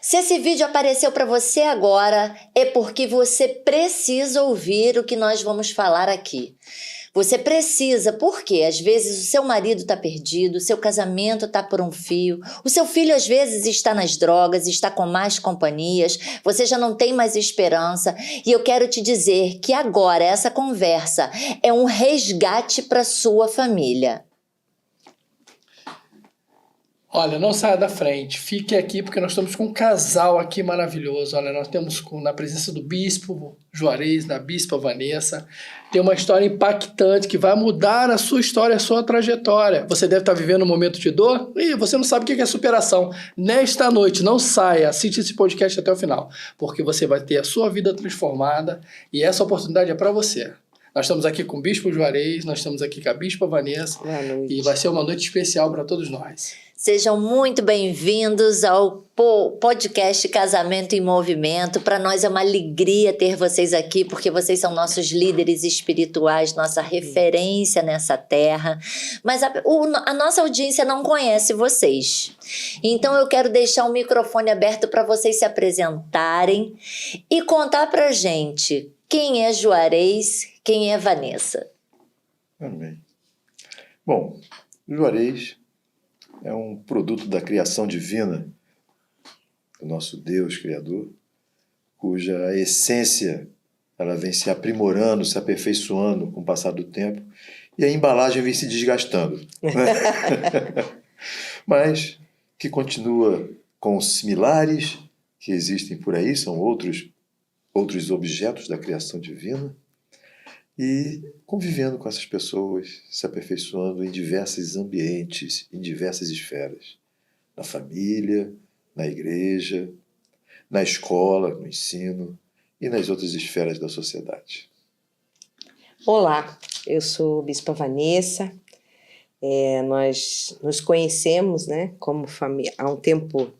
Se esse vídeo apareceu para você agora, é porque você precisa ouvir o que nós vamos falar aqui. Você precisa, porque às vezes o seu marido está perdido, o seu casamento está por um fio, o seu filho às vezes está nas drogas, está com más companhias, você já não tem mais esperança. E eu quero te dizer que agora essa conversa é um resgate para sua família. Olha, não saia da frente, fique aqui porque nós estamos com um casal aqui maravilhoso. Olha, nós temos na presença do Bispo Juarez, da Bispa Vanessa, tem uma história impactante que vai mudar a sua história, a sua trajetória. Você deve estar vivendo um momento de dor e você não sabe o que é superação. Nesta noite, não saia, assiste esse podcast até o final, porque você vai ter a sua vida transformada e essa oportunidade é para você. Nós estamos aqui com o Bispo Juarez, nós estamos aqui com a Bispa Vanessa e vai ser uma noite especial para todos nós. Sejam muito bem-vindos ao podcast Casamento em Movimento. Para nós é uma alegria ter vocês aqui, porque vocês são nossos líderes espirituais, nossa referência nessa terra. Mas a nossa audiência não conhece vocês. Então eu quero deixar o microfone aberto para vocês se apresentarem e contar para a gente quem é Juarez, quem é Vanessa. Amém. Bom, Juarez é um produto da criação divina do nosso Deus Criador, cuja essência ela vem se aprimorando, se aperfeiçoando com o passar do tempo, e a embalagem vem se desgastando. Né? Mas que continua com similares que existem por aí, são outros objetos da criação divina, e convivendo com essas pessoas, se aperfeiçoando em diversos ambientes, em diversas esferas. Na família, na igreja, na escola, no ensino e nas outras esferas da sociedade. Olá, eu sou Bispa Vanessa. Nós nos conhecemos, né, como família há um tempo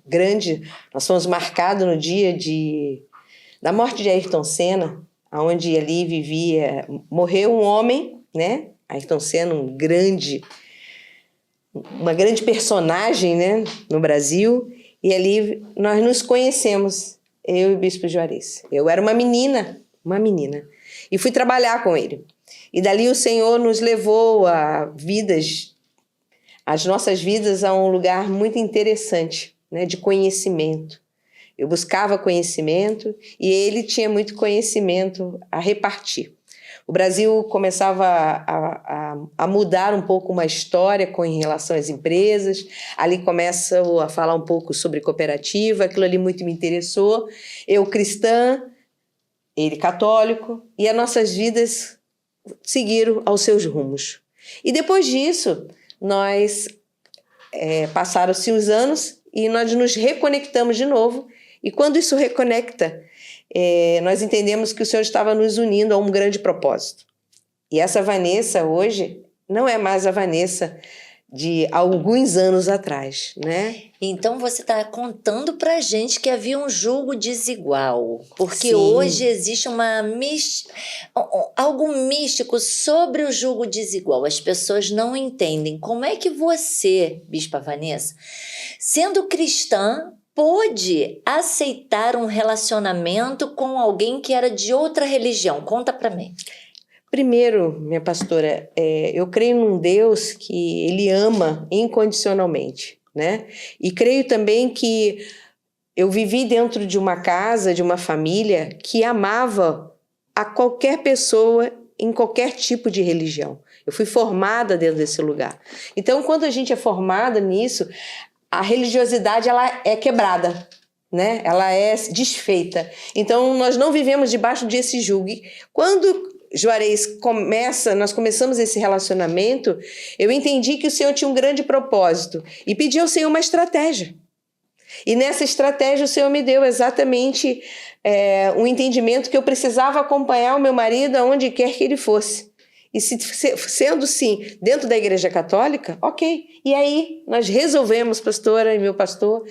grande. Nós fomos marcados no dia da morte de Ayrton Senna, onde ali morreu um homem, né? Ayrton Senna, uma grande personagem, né, no Brasil, e ali nós nos conhecemos, eu e o Bispo Juarez. Eu era uma menina, e fui trabalhar com ele. E dali o Senhor nos levou as nossas vidas a um lugar muito interessante, né, de conhecimento. Eu buscava conhecimento e ele tinha muito conhecimento a repartir. O Brasil começava a mudar um pouco uma história em relação às empresas. Ali começam a falar um pouco sobre cooperativa, aquilo ali muito me interessou. Eu cristã, ele católico, e as nossas vidas seguiram aos seus rumos. E depois disso, passaram-se os anos e nós nos reconectamos de novo. E quando isso reconecta, nós entendemos que o Senhor estava nos unindo a um grande propósito. E essa Vanessa hoje não é mais a Vanessa de alguns anos atrás, né? Então você está contando pra gente que havia um julgo desigual, porque Sim. Hoje existe algo místico sobre o julgo desigual. As pessoas não entendem. Como é que você, Bispa Vanessa, sendo cristã, pôde aceitar um relacionamento com alguém que era de outra religião? Conta pra mim. Primeiro, minha pastora, eu creio num Deus que Ele ama incondicionalmente, né? E creio também que eu vivi dentro de uma casa, de uma família que amava a qualquer pessoa em qualquer tipo de religião. Eu fui formada dentro desse lugar. Então, quando a gente é formada nisso, a religiosidade ela é quebrada, né? Ela é desfeita. Então, nós não vivemos debaixo desse julgo. Quando Juarez nós começamos esse relacionamento, eu entendi que o Senhor tinha um grande propósito e pedi ao Senhor uma estratégia. E nessa estratégia o Senhor me deu exatamente um entendimento que eu precisava acompanhar o meu marido aonde quer que ele fosse. E sendo sim dentro da Igreja Católica, ok. E aí nós resolvemos, pastora e meu pastor,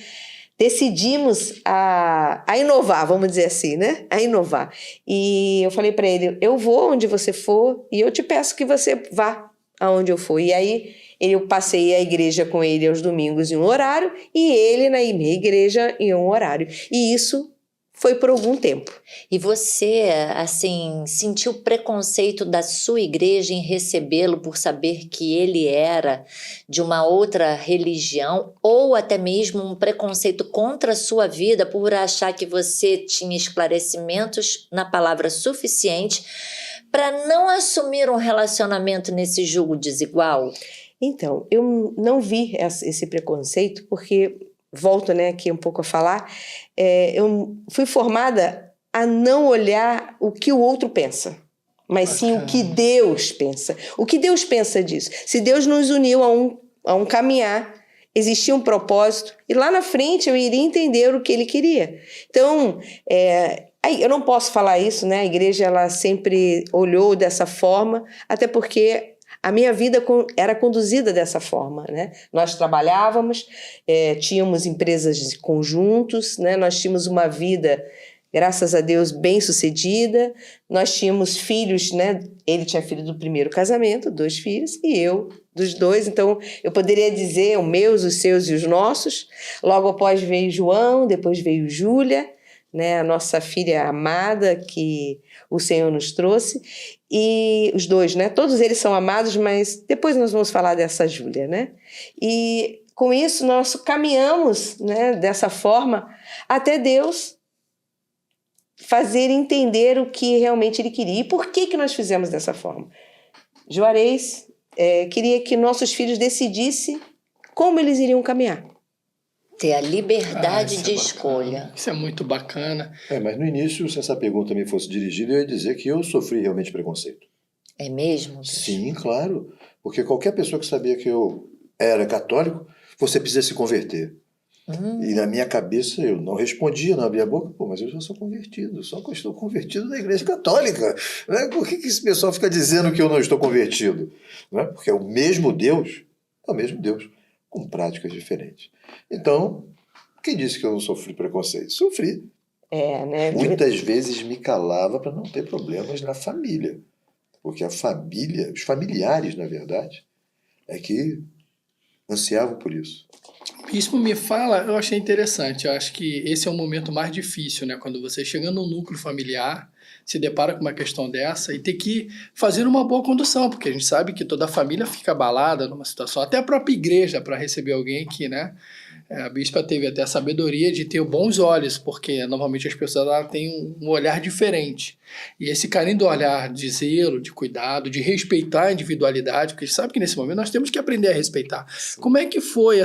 decidimos a inovar, vamos dizer assim, né? A inovar. E eu falei para ele, eu vou onde você for e eu te peço que você vá aonde eu for. E aí Eu passei a igreja com ele aos domingos em um horário e ele na minha igreja em um horário. E isso foi por algum tempo. E você, assim, sentiu preconceito da sua igreja em recebê-lo por saber que ele era de uma outra religião, ou até mesmo um preconceito contra a sua vida por achar que você tinha esclarecimentos na palavra suficiente para não assumir um relacionamento nesse julgo desigual? Então, eu não vi esse preconceito porque, volto, né, aqui um pouco a falar, eu fui formada a não olhar o que o outro pensa, mas sim o que Deus pensa. O que Deus pensa disso? Se Deus nos uniu a um caminhar, existia um propósito, e lá na frente eu iria entender o que Ele queria. Então, eu não posso falar isso, né? A igreja ela sempre olhou dessa forma, até porque a minha vida era conduzida dessa forma, né? Nós trabalhávamos, tínhamos empresas conjuntos, né? Nós tínhamos uma vida, graças a Deus, bem-sucedida. Nós tínhamos filhos, né? Ele tinha filho do primeiro casamento, 2 filhos, e eu dos 2. Então, eu poderia dizer os meus, os seus e os nossos. Logo após veio João, depois veio Júlia, né? A nossa filha amada que o Senhor nos trouxe. E os 2, né? Todos eles são amados, mas depois nós vamos falar dessa Júlia, né? E com isso nós caminhamos, né, dessa forma até Deus fazer entender o que realmente Ele queria. E por que nós fizemos dessa forma? Juarez queria que nossos filhos decidissem como eles iriam caminhar. Ter a liberdade de Bacana. escolha. Isso é muito bacana. Mas no início, se essa pergunta me fosse dirigida, eu ia dizer que eu sofri realmente preconceito. É mesmo? Sim, claro. Porque qualquer pessoa que sabia que eu era católico, você precisa se converter. E na minha cabeça eu não respondia, não abria a boca. Mas eu já sou convertido, só que eu estou convertido na igreja católica. Né? Por que esse pessoal fica dizendo que eu não estou convertido? Né? Porque é o mesmo Deus, com práticas diferentes. Então, quem disse que eu não sofri preconceito? Sofri. Né? Muitas vezes me calava para não ter problemas na família. Porque a família, os familiares, na verdade, é que ansiavam por isso. Bispo, me fala, eu achei interessante. Eu acho que esse é o momento mais difícil, né? Quando você chega no núcleo familiar, se depara com uma questão dessa e tem que fazer uma boa condução, porque a gente sabe que toda a família fica abalada numa situação, até a própria igreja para receber alguém que, né? A bispa teve até a sabedoria de ter bons olhos, porque normalmente as pessoas têm um olhar diferente. E esse carinho do olhar de zelo, de cuidado, de respeitar a individualidade, porque a gente sabe que nesse momento nós temos que aprender a respeitar. Como é que foi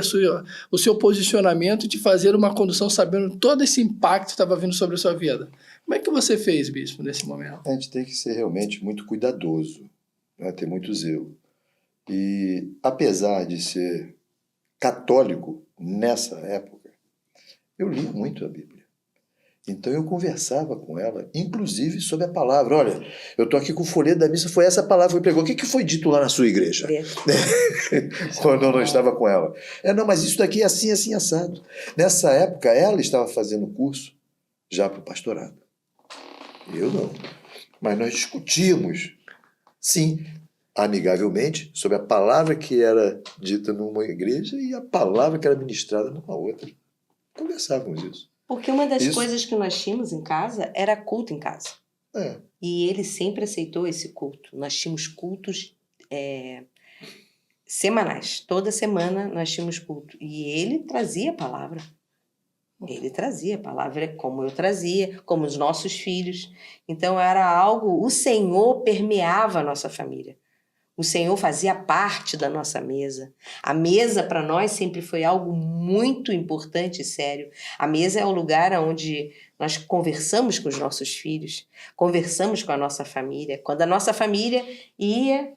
o seu posicionamento de fazer uma condução sabendo todo esse impacto que estava vindo sobre a sua vida? Como é que você fez, bispo, nesse momento? A gente tem que ser realmente muito cuidadoso, né? Ter muito zelo. E apesar de ser católico nessa época, eu li muito a Bíblia. Então eu conversava com ela, inclusive sobre a palavra. Olha, eu estou aqui com o folheto da missa, foi essa palavra que pregou. O que foi dito lá na sua igreja? Quando eu não estava com ela. Não, mas isso daqui é assim, assim, assado. Nessa época, ela estava fazendo curso já para o pastorado. Eu não. Mas nós discutíamos, sim, amigavelmente, sobre a palavra que era dita numa igreja e a palavra que era ministrada numa outra. Conversávamos isso. Porque uma das coisas que nós tínhamos em casa era culto em casa. E ele sempre aceitou esse culto. Nós tínhamos cultos semanais. Toda semana nós tínhamos culto. E ele trazia a palavra. Ele trazia a palavra como eu trazia, como os nossos filhos. Então era algo... O Senhor permeava a nossa família. O Senhor fazia parte da nossa mesa. A mesa, para nós, sempre foi algo muito importante e sério. A mesa é o lugar onde nós conversamos com os nossos filhos, conversamos com a nossa família. Quando a nossa família ia,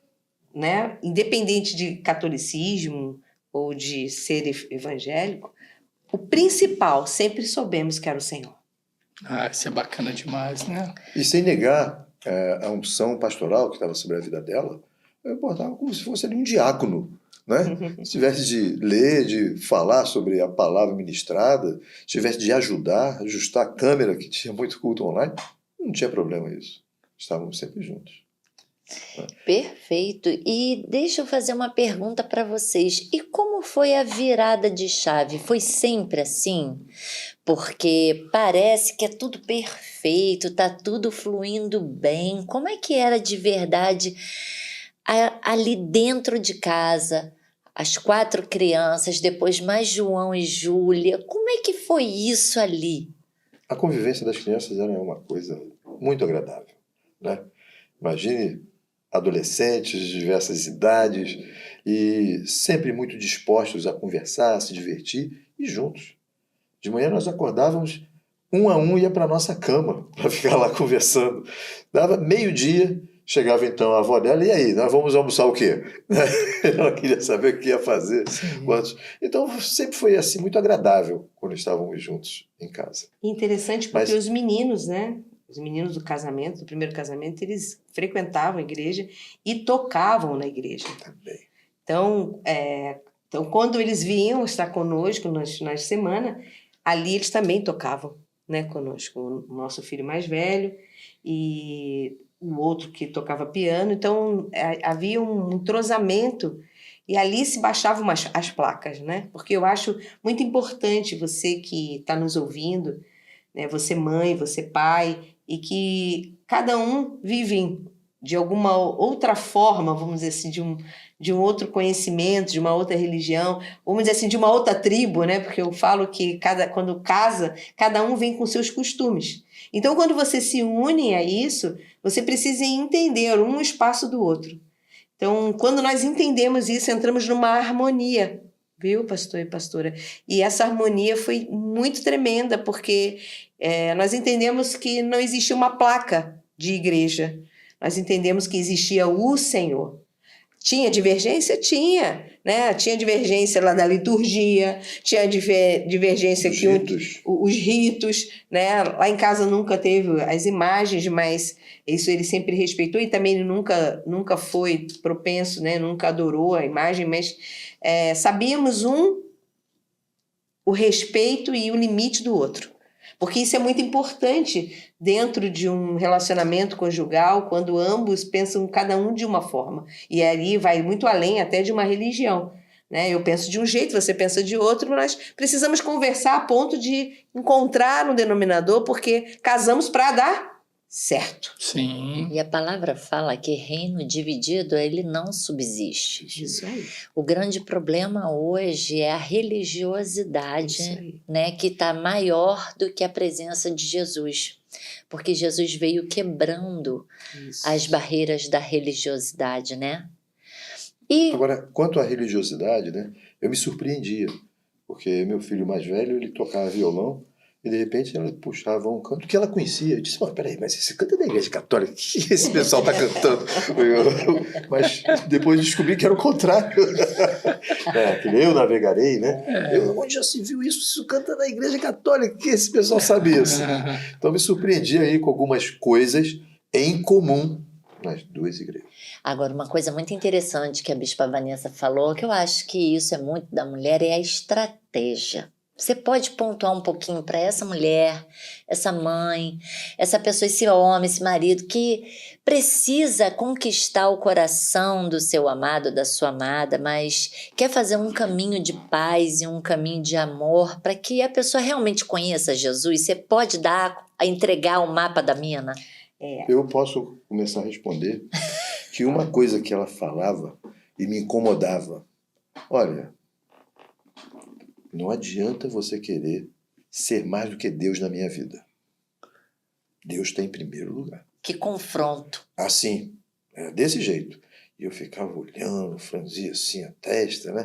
né, independente de catolicismo ou de ser evangélico, o principal sempre soubemos que era o Senhor. Isso é bacana demais, né? E sem negar a unção pastoral que estava sobre a vida dela, eu portava como se fosse ali um diácono, né? Se tivesse de ler, de falar sobre a palavra ministrada, se tivesse de ajudar, ajustar a câmera, que tinha muito culto online, não tinha problema isso. Estávamos sempre juntos. Perfeito. E deixa eu fazer uma pergunta para vocês. E como foi a virada de chave? Foi sempre assim? Porque parece que é tudo perfeito, tá tudo fluindo bem. Como é que era de verdade ali dentro de casa? As 4 crianças, depois mais João e Júlia. Como é que foi isso ali? A convivência das crianças era uma coisa muito agradável, né? Imagine adolescentes de diversas idades e sempre muito dispostos a conversar, a se divertir e juntos. De manhã nós acordávamos, um a um ia para a nossa cama para ficar lá conversando. Dava meio-dia, chegava então a avó dela, e aí, nós vamos almoçar o quê? Ela queria saber o que ia fazer. Quantos. Então sempre foi assim muito agradável quando estávamos juntos em casa. Interessante porque os meninos, né? Os meninos do casamento, do primeiro casamento, eles frequentavam a igreja e tocavam na igreja. Também. Então, quando eles vinham estar conosco na semana, ali eles também tocavam, né, conosco. O nosso filho mais velho e o outro que tocava piano. Então, havia um entrosamento e ali se baixavam as placas, né? Porque eu acho muito importante você que está nos ouvindo, né, você mãe, você pai, e que cada um vive de alguma outra forma, vamos dizer assim, de um outro conhecimento, de uma outra religião, vamos dizer assim, de uma outra tribo, né? Porque eu falo que quando casa, cada um vem com seus costumes. Então, quando você se une a isso, você precisa entender um espaço do outro. Então, quando nós entendemos isso, entramos numa harmonia, viu, pastor e pastora? E essa harmonia foi muito tremenda, porque nós entendemos que não existia uma placa de igreja. Nós entendemos que existia o Senhor. Tinha divergência? Tinha, né? Tinha divergência lá da liturgia, tinha divergência os ritos, né? Lá em casa nunca teve as imagens, mas isso ele sempre respeitou e também nunca foi propenso, né? Nunca adorou a imagem, mas sabíamos o respeito e o limite do outro. Porque isso é muito importante dentro de um relacionamento conjugal, quando ambos pensam cada um de uma forma. E ali vai muito além até de uma religião, né? Eu penso de um jeito, você pensa de outro, nós precisamos conversar a ponto de encontrar um denominador, porque casamos para dar certo. Sim. E a palavra fala que reino dividido, ele não subsiste. Isso aí. O grande problema hoje é a religiosidade, né, que está maior do que a presença de Jesus. Porque Jesus veio quebrando as barreiras da religiosidade, né? Agora, quanto à religiosidade, né, eu me surpreendia, porque meu filho mais velho, ele tocava violão, e de repente ela puxava um canto que ela conhecia. Eu disse, peraí, mas esse canto é da igreja católica, o que esse pessoal está cantando? Mas depois descobri que era o contrário. Que eu navegarei, né? Onde já se viu isso? Isso canta na igreja católica, que esse pessoal sabe isso? Então me surpreendi aí com algumas coisas em comum nas duas igrejas. Agora, uma coisa muito interessante que a Bispa Vanessa falou, que eu acho que isso é muito da mulher, é a estratégia. Você pode pontuar um pouquinho para essa mulher, essa mãe, essa pessoa, esse homem, esse marido que precisa conquistar o coração do seu amado, da sua amada, mas quer fazer um caminho de paz e um caminho de amor para que a pessoa realmente conheça Jesus? Você pode entregar o mapa da mina? Eu posso começar a responder que uma coisa que ela falava e me incomodava, olha, não adianta você querer ser mais do que Deus na minha vida. Deus está em primeiro lugar. Que confronto. Assim, desse jeito. E eu ficava olhando, franzia assim a testa, né?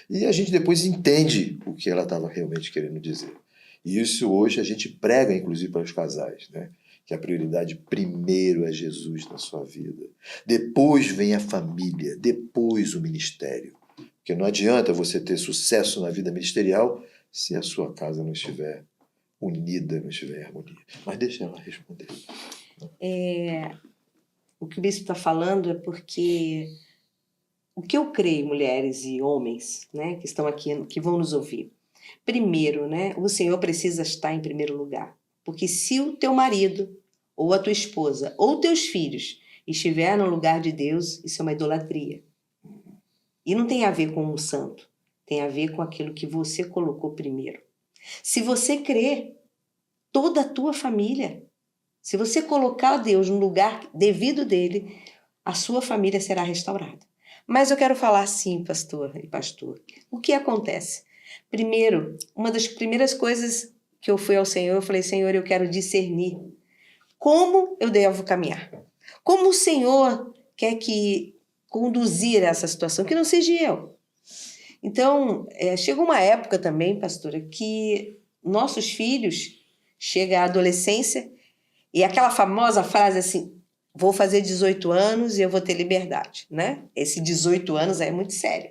E a gente depois entende o que ela estava realmente querendo dizer. E isso hoje a gente prega, inclusive, para os casais, né? Que a prioridade primeiro é Jesus na sua vida. Depois vem a família, depois o ministério. Porque não adianta você ter sucesso na vida ministerial se a sua casa não estiver unida, não estiver em harmonia. Mas deixa ela responder. O que o bispo está falando é porque o que eu creio, mulheres e homens, né, que estão aqui, que vão nos ouvir. Primeiro, né, o Senhor precisa estar em primeiro lugar. Porque se o teu marido, ou a tua esposa, ou teus filhos estiver no lugar de Deus, isso é uma idolatria. E não tem a ver com um santo, tem a ver com aquilo que você colocou primeiro. Se você crer, toda a tua família, se você colocar Deus no lugar devido dele, a sua família será restaurada. Mas eu quero falar assim, pastor e pastor, o que acontece? Primeiro, uma das primeiras coisas que eu fui ao Senhor, eu falei, Senhor, eu quero discernir como eu devo caminhar. Como o Senhor quer que conduzir essa situação, que não seja eu. Então, chega uma época também, pastora, que nossos filhos chegam à adolescência e aquela famosa frase assim, vou fazer 18 anos e eu vou ter liberdade, né? Esse 18 anos é muito sério.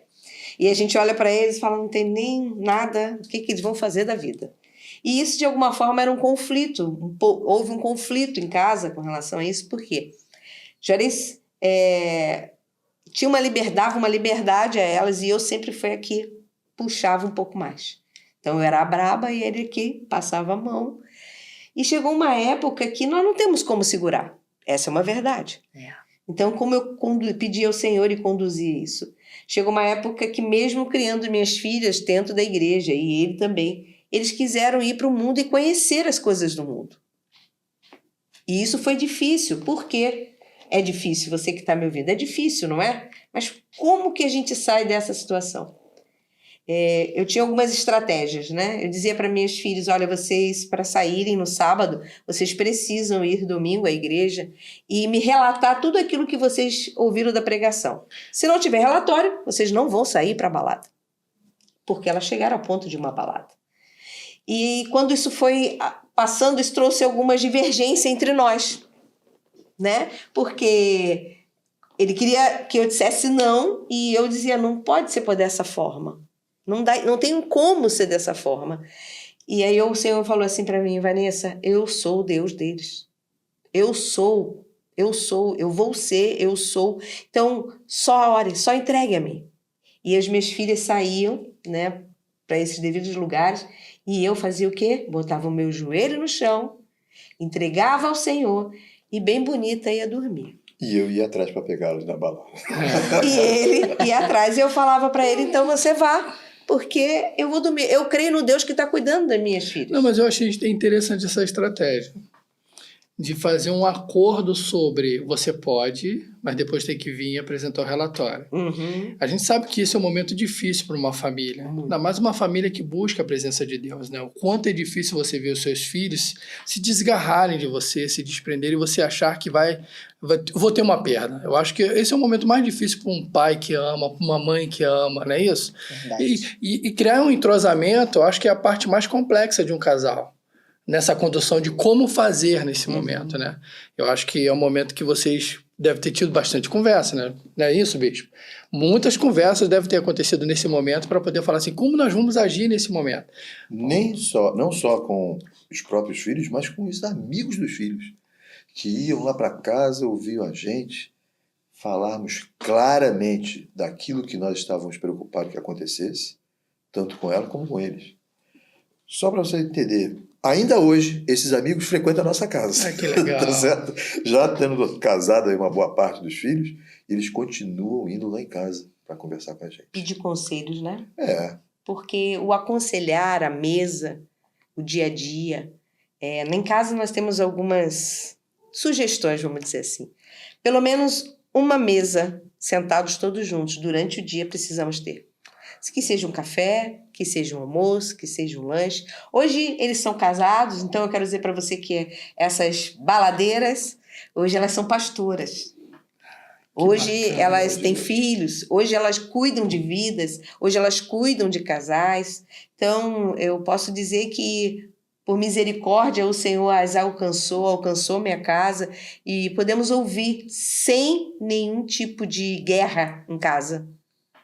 E a gente olha para eles e fala, não tem nem nada, o que eles vão fazer da vida? E isso, de alguma forma, era um conflito. Houve um conflito em casa com relação a isso, por quê? Juarez tinha uma liberdade a elas, e eu sempre fui a que puxava um pouco mais. Então, eu era a braba e ele que passava a mão. E chegou uma época que nós não temos como segurar. Essa é uma verdade. Então, como eu pedi ao Senhor e conduzi isso? Chegou uma época que, mesmo criando minhas filhas dentro da igreja, e ele também, eles quiseram ir para o mundo e conhecer as coisas do mundo. E isso foi difícil. Por quê? É difícil, você que está me ouvindo. É difícil, não é? Mas como que a gente sai dessa situação? Eu tinha algumas estratégias, né? Eu dizia para minhas filhas, olha, vocês, para saírem no sábado, vocês precisam ir domingo à igreja e me relatar tudo aquilo que vocês ouviram da pregação. Se não tiver relatório, vocês não vão sair para a balada. Porque elas chegaram ao ponto de uma balada. E quando isso foi passando, isso trouxe algumas divergências entre nós, né? Porque ele queria que eu dissesse não e eu dizia, não pode ser dessa forma. Não tem como ser dessa forma. E aí o Senhor falou assim para mim, Vanessa, eu sou o Deus deles. Eu vou ser, eu sou. Então, só ore, só entregue a mim. E as minhas filhas saíam, né, para esses devidos lugares, e eu fazia o quê? Botava o meu joelho no chão, entregava ao Senhor, e bem bonita ia dormir. E eu ia atrás para pegá-los na balada. E ele ia atrás, e eu falava para ele, então você vá, porque eu vou dormir. Eu creio no Deus que está cuidando das minhas filhas. Não, mas eu achei interessante essa estratégia de fazer um acordo sobre você pode, mas depois tem que vir e apresentar o relatório. Uhum. A gente sabe que isso é um momento difícil para uma família, ainda mais uma família que busca a presença de Deus, né? O quanto é difícil você ver os seus filhos se desgarrarem de você, se desprenderem e você achar que vou ter uma perda. Eu acho que esse é o momento mais difícil para um pai que ama, para uma mãe que ama, não é isso? E criar um entrosamento, eu acho que é a parte mais complexa de um casal. Nessa condução de como fazer nesse momento, né? Eu acho que é um momento que vocês devem ter tido bastante conversa, né? Não é isso, bispo? Muitas conversas devem ter acontecido nesse momento para poder falar assim, como nós vamos agir nesse momento? Não só com os próprios filhos, mas com os amigos dos filhos, que iam lá para casa, ouviam a gente, falarmos claramente daquilo que nós estávamos preocupados que acontecesse, tanto com ela como com eles. Só para você entender, ainda hoje, esses amigos frequentam a nossa casa. Que legal. Tá certo? Já tendo casado aí uma boa parte dos filhos, eles continuam indo lá em casa para conversar com a gente. Pedir conselhos, né? Porque o aconselhar, a mesa, o dia a dia... em casa nós temos algumas sugestões, vamos dizer assim. Pelo menos uma mesa, sentados todos juntos, durante o dia precisamos ter. Que seja um café, que seja um almoço, que seja um lanche. Hoje eles são casados, então eu quero dizer para você que essas baladeiras, hoje elas são pastoras. Hoje elas têm filhos, hoje elas cuidam de vidas, hoje elas cuidam de casais. Então eu posso dizer que, por misericórdia, o Senhor as alcançou minha casa e podemos ouvir sem nenhum tipo de guerra em casa.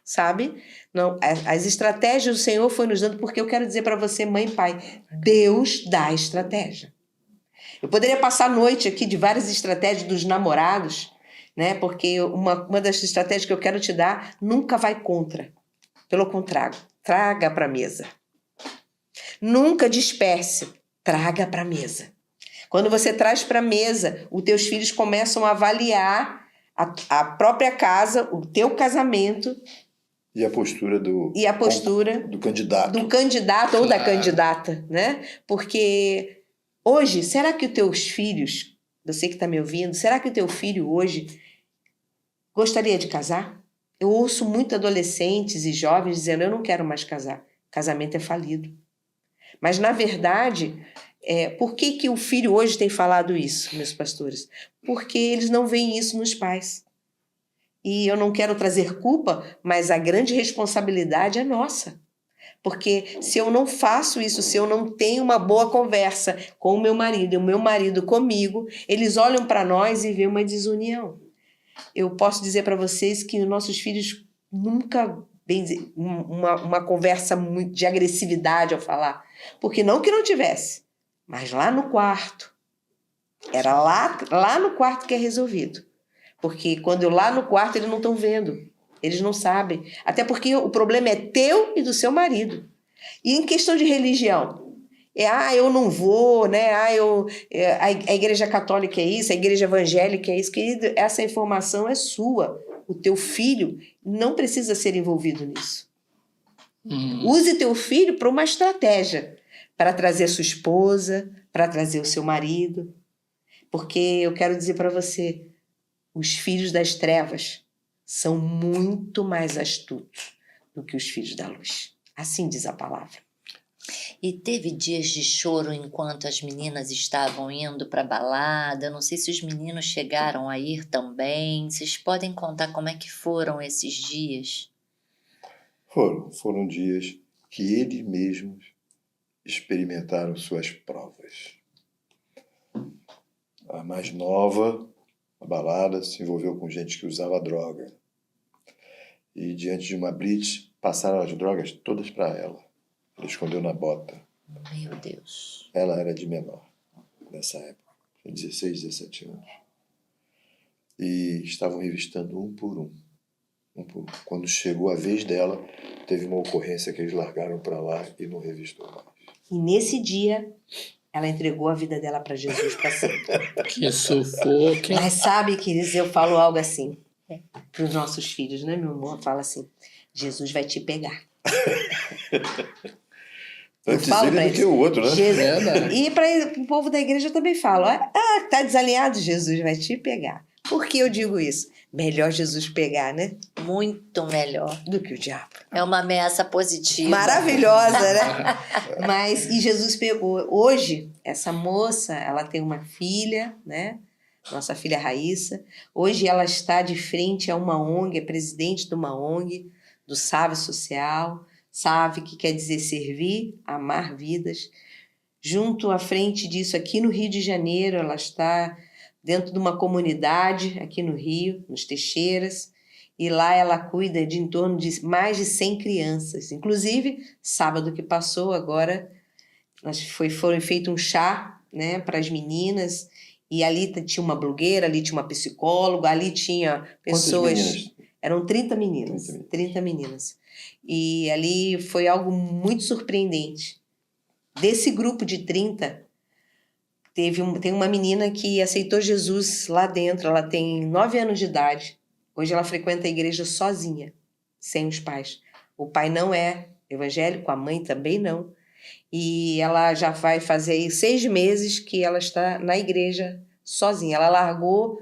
Sabe? Não, as estratégias do Senhor foi nos dando, porque eu quero dizer para você, mãe e pai, Deus dá estratégia. Eu poderia passar a noite aqui de várias estratégias dos namorados, né? Porque uma das estratégias que eu quero te dar nunca vai contra. Pelo contrário, traga para a mesa. Nunca disperse, traga para a mesa. Quando você traz para a mesa, os teus filhos começam a avaliar a própria casa, o teu casamento E a postura do candidato. do candidato ou da Claro. candidata, né? Porque hoje, será que os teus filhos, você que está me ouvindo, será que o teu filho hoje gostaria de casar? Eu ouço muito adolescentes e jovens dizendo, eu não quero mais casar. Casamento é falido. Mas, na verdade, por que o filho hoje tem falado isso, meus pastores? Porque eles não veem isso nos pais. E eu não quero trazer culpa, mas a grande responsabilidade é nossa. Porque se eu não faço isso, se eu não tenho uma boa conversa com o meu marido e o meu marido comigo, eles olham para nós e veem uma desunião. Eu posso dizer para vocês que nossos filhos nunca bem uma conversa de agressividade ao falar. Porque não que não tivesse, mas lá no quarto. Era lá no quarto que é resolvido. Porque quando eu lá no quarto, eles não estão vendo. Eles não sabem. Até porque o problema é teu e do seu marido. E em questão de religião? Eu não vou, né? A igreja católica é isso, a igreja evangélica é isso. Querido, essa informação é sua. O teu filho não precisa ser envolvido nisso. Use teu filho para uma estratégia. Para trazer a sua esposa, para trazer o seu marido. Porque eu quero dizer para você, os filhos das trevas são muito mais astutos do que os filhos da luz. Assim diz a palavra. E teve dias de choro enquanto as meninas estavam indo para a balada? Eu não sei se os meninos chegaram a ir também. Vocês podem contar como é que foram esses dias? Foram dias que eles mesmos experimentaram suas provas. A mais nova, a balada, se envolveu com gente que usava droga. E diante de uma blitz, passaram as drogas todas para ela. Ela escondeu na bota. Meu Deus. Ela era de menor, nessa época. Tinha 16, 17 anos. E estavam revistando um por um. Quando chegou a vez dela, teve uma ocorrência que eles largaram para lá e não revistou mais. E nesse dia, ela entregou a vida dela para Jesus para sempre. Que sufoco, hein? Mas sabe, queridos, eu falo algo assim para os nossos filhos, né, meu amor? Fala assim, Jesus vai te pegar. Antes falo ele pra do eles, que o outro, né? Verdade. E para o povo da igreja eu também falo, tá desalinhado? Jesus vai te pegar. Por que eu digo isso? Melhor Jesus pegar, né? Muito melhor. Do que o diabo. É uma ameaça positiva. Maravilhosa, né? E Jesus pegou. Hoje, essa moça, ela tem uma filha, né? Nossa filha Raíssa. Hoje ela está de frente a uma ONG, é presidente de uma ONG, do SAVE Social. SAVE, que quer dizer servir, amar vidas. Junto à frente disso, aqui no Rio de Janeiro, ela está dentro de uma comunidade, aqui no Rio, nos Teixeiras, e lá ela cuida de em torno de mais de 100 crianças. Inclusive, sábado que passou, agora, foi feito um chá, né, para as meninas, e ali tinha uma blogueira, ali tinha uma psicóloga, ali tinha pessoas... Quantas meninas? Eram 30 meninas. 30 meninas. E ali foi algo muito surpreendente. Desse grupo de 30, tem uma menina que aceitou Jesus lá dentro. Ela tem 9 anos de idade. Hoje ela frequenta a igreja sozinha, sem os pais. O pai não é evangélico, a mãe também não. E ela já vai fazer aí 6 meses que ela está na igreja sozinha. Ela largou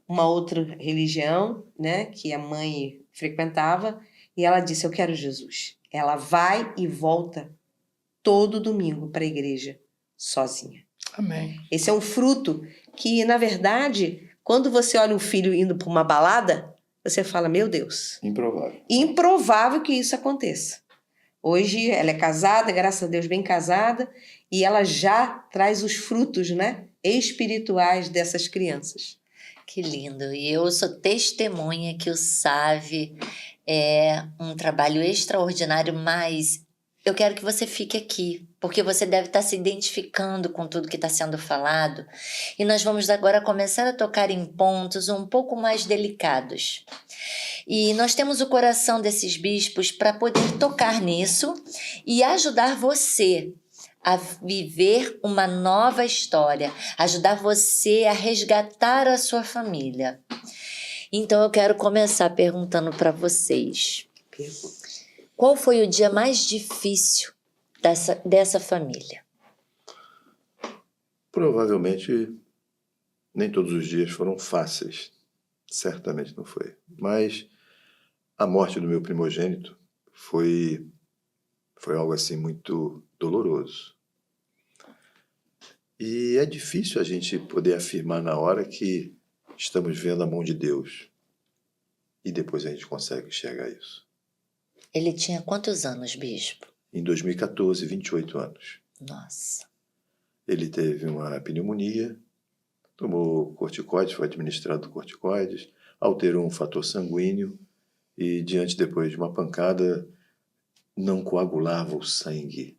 uma outra religião, né, que a mãe frequentava, e ela disse, eu quero Jesus. Ela vai e volta todo domingo para a igreja, sozinha. Amém. Esse é um fruto que, na verdade, quando você olha um filho indo para uma balada, você fala, meu Deus. Improvável. Improvável que isso aconteça. Hoje ela é casada, graças a Deus bem casada, e ela já traz os frutos, né, espirituais dessas crianças. Que lindo. E eu sou testemunha que o SAVE é um trabalho extraordinário, mas eu quero que você fique aqui, porque você deve estar se identificando com tudo que está sendo falado. E nós vamos agora começar a tocar em pontos um pouco mais delicados. E nós temos o coração desses bispos para poder tocar nisso e ajudar você a viver uma nova história, ajudar você a resgatar a sua família. Então eu quero começar perguntando para vocês. Qual foi o dia mais difícil dessa família? Provavelmente nem todos os dias foram fáceis. Certamente não foi. Mas a morte do meu primogênito foi algo assim muito doloroso. E é difícil a gente poder afirmar na hora que estamos vendo a mão de Deus. E depois a gente consegue enxergar isso. Ele tinha quantos anos, bispo? Em 2014, 28 anos. Nossa. Ele teve uma pneumonia, tomou corticoides, foi administrado corticoides, alterou um fator sanguíneo e, depois de uma pancada, não coagulava o sangue.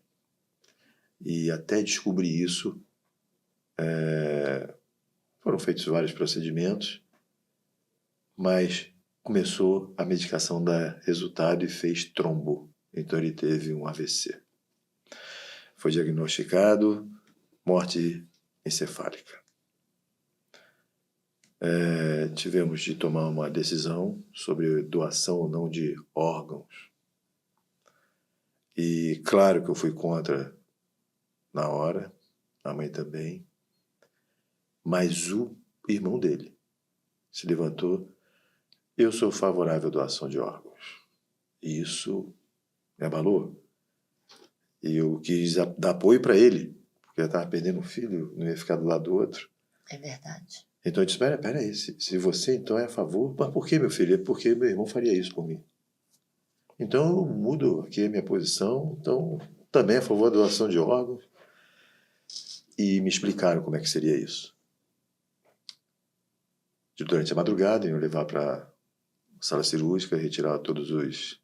E até descobrir isso, foram feitos vários procedimentos, mas começou a medicação dar resultado e fez trombo. Então ele teve um AVC. Foi diagnosticado morte encefálica. Tivemos de tomar uma decisão sobre doação ou não de órgãos. E claro que eu fui contra na hora, a mãe também, mas o irmão dele se levantou. Eu sou favorável à doação de órgãos. E isso me abalou. E eu quis dar apoio para ele, porque eu estava perdendo um filho, não ia ficar do lado do outro. É verdade. Então eu disse, peraí, se você então é a favor, mas por que, meu filho? É porque meu irmão faria isso por mim. Então eu mudo aqui a minha posição, então também a favor da doação de órgãos. E me explicaram como é que seria isso. Durante a madrugada, iam levar para a sala cirúrgica e retirar todos os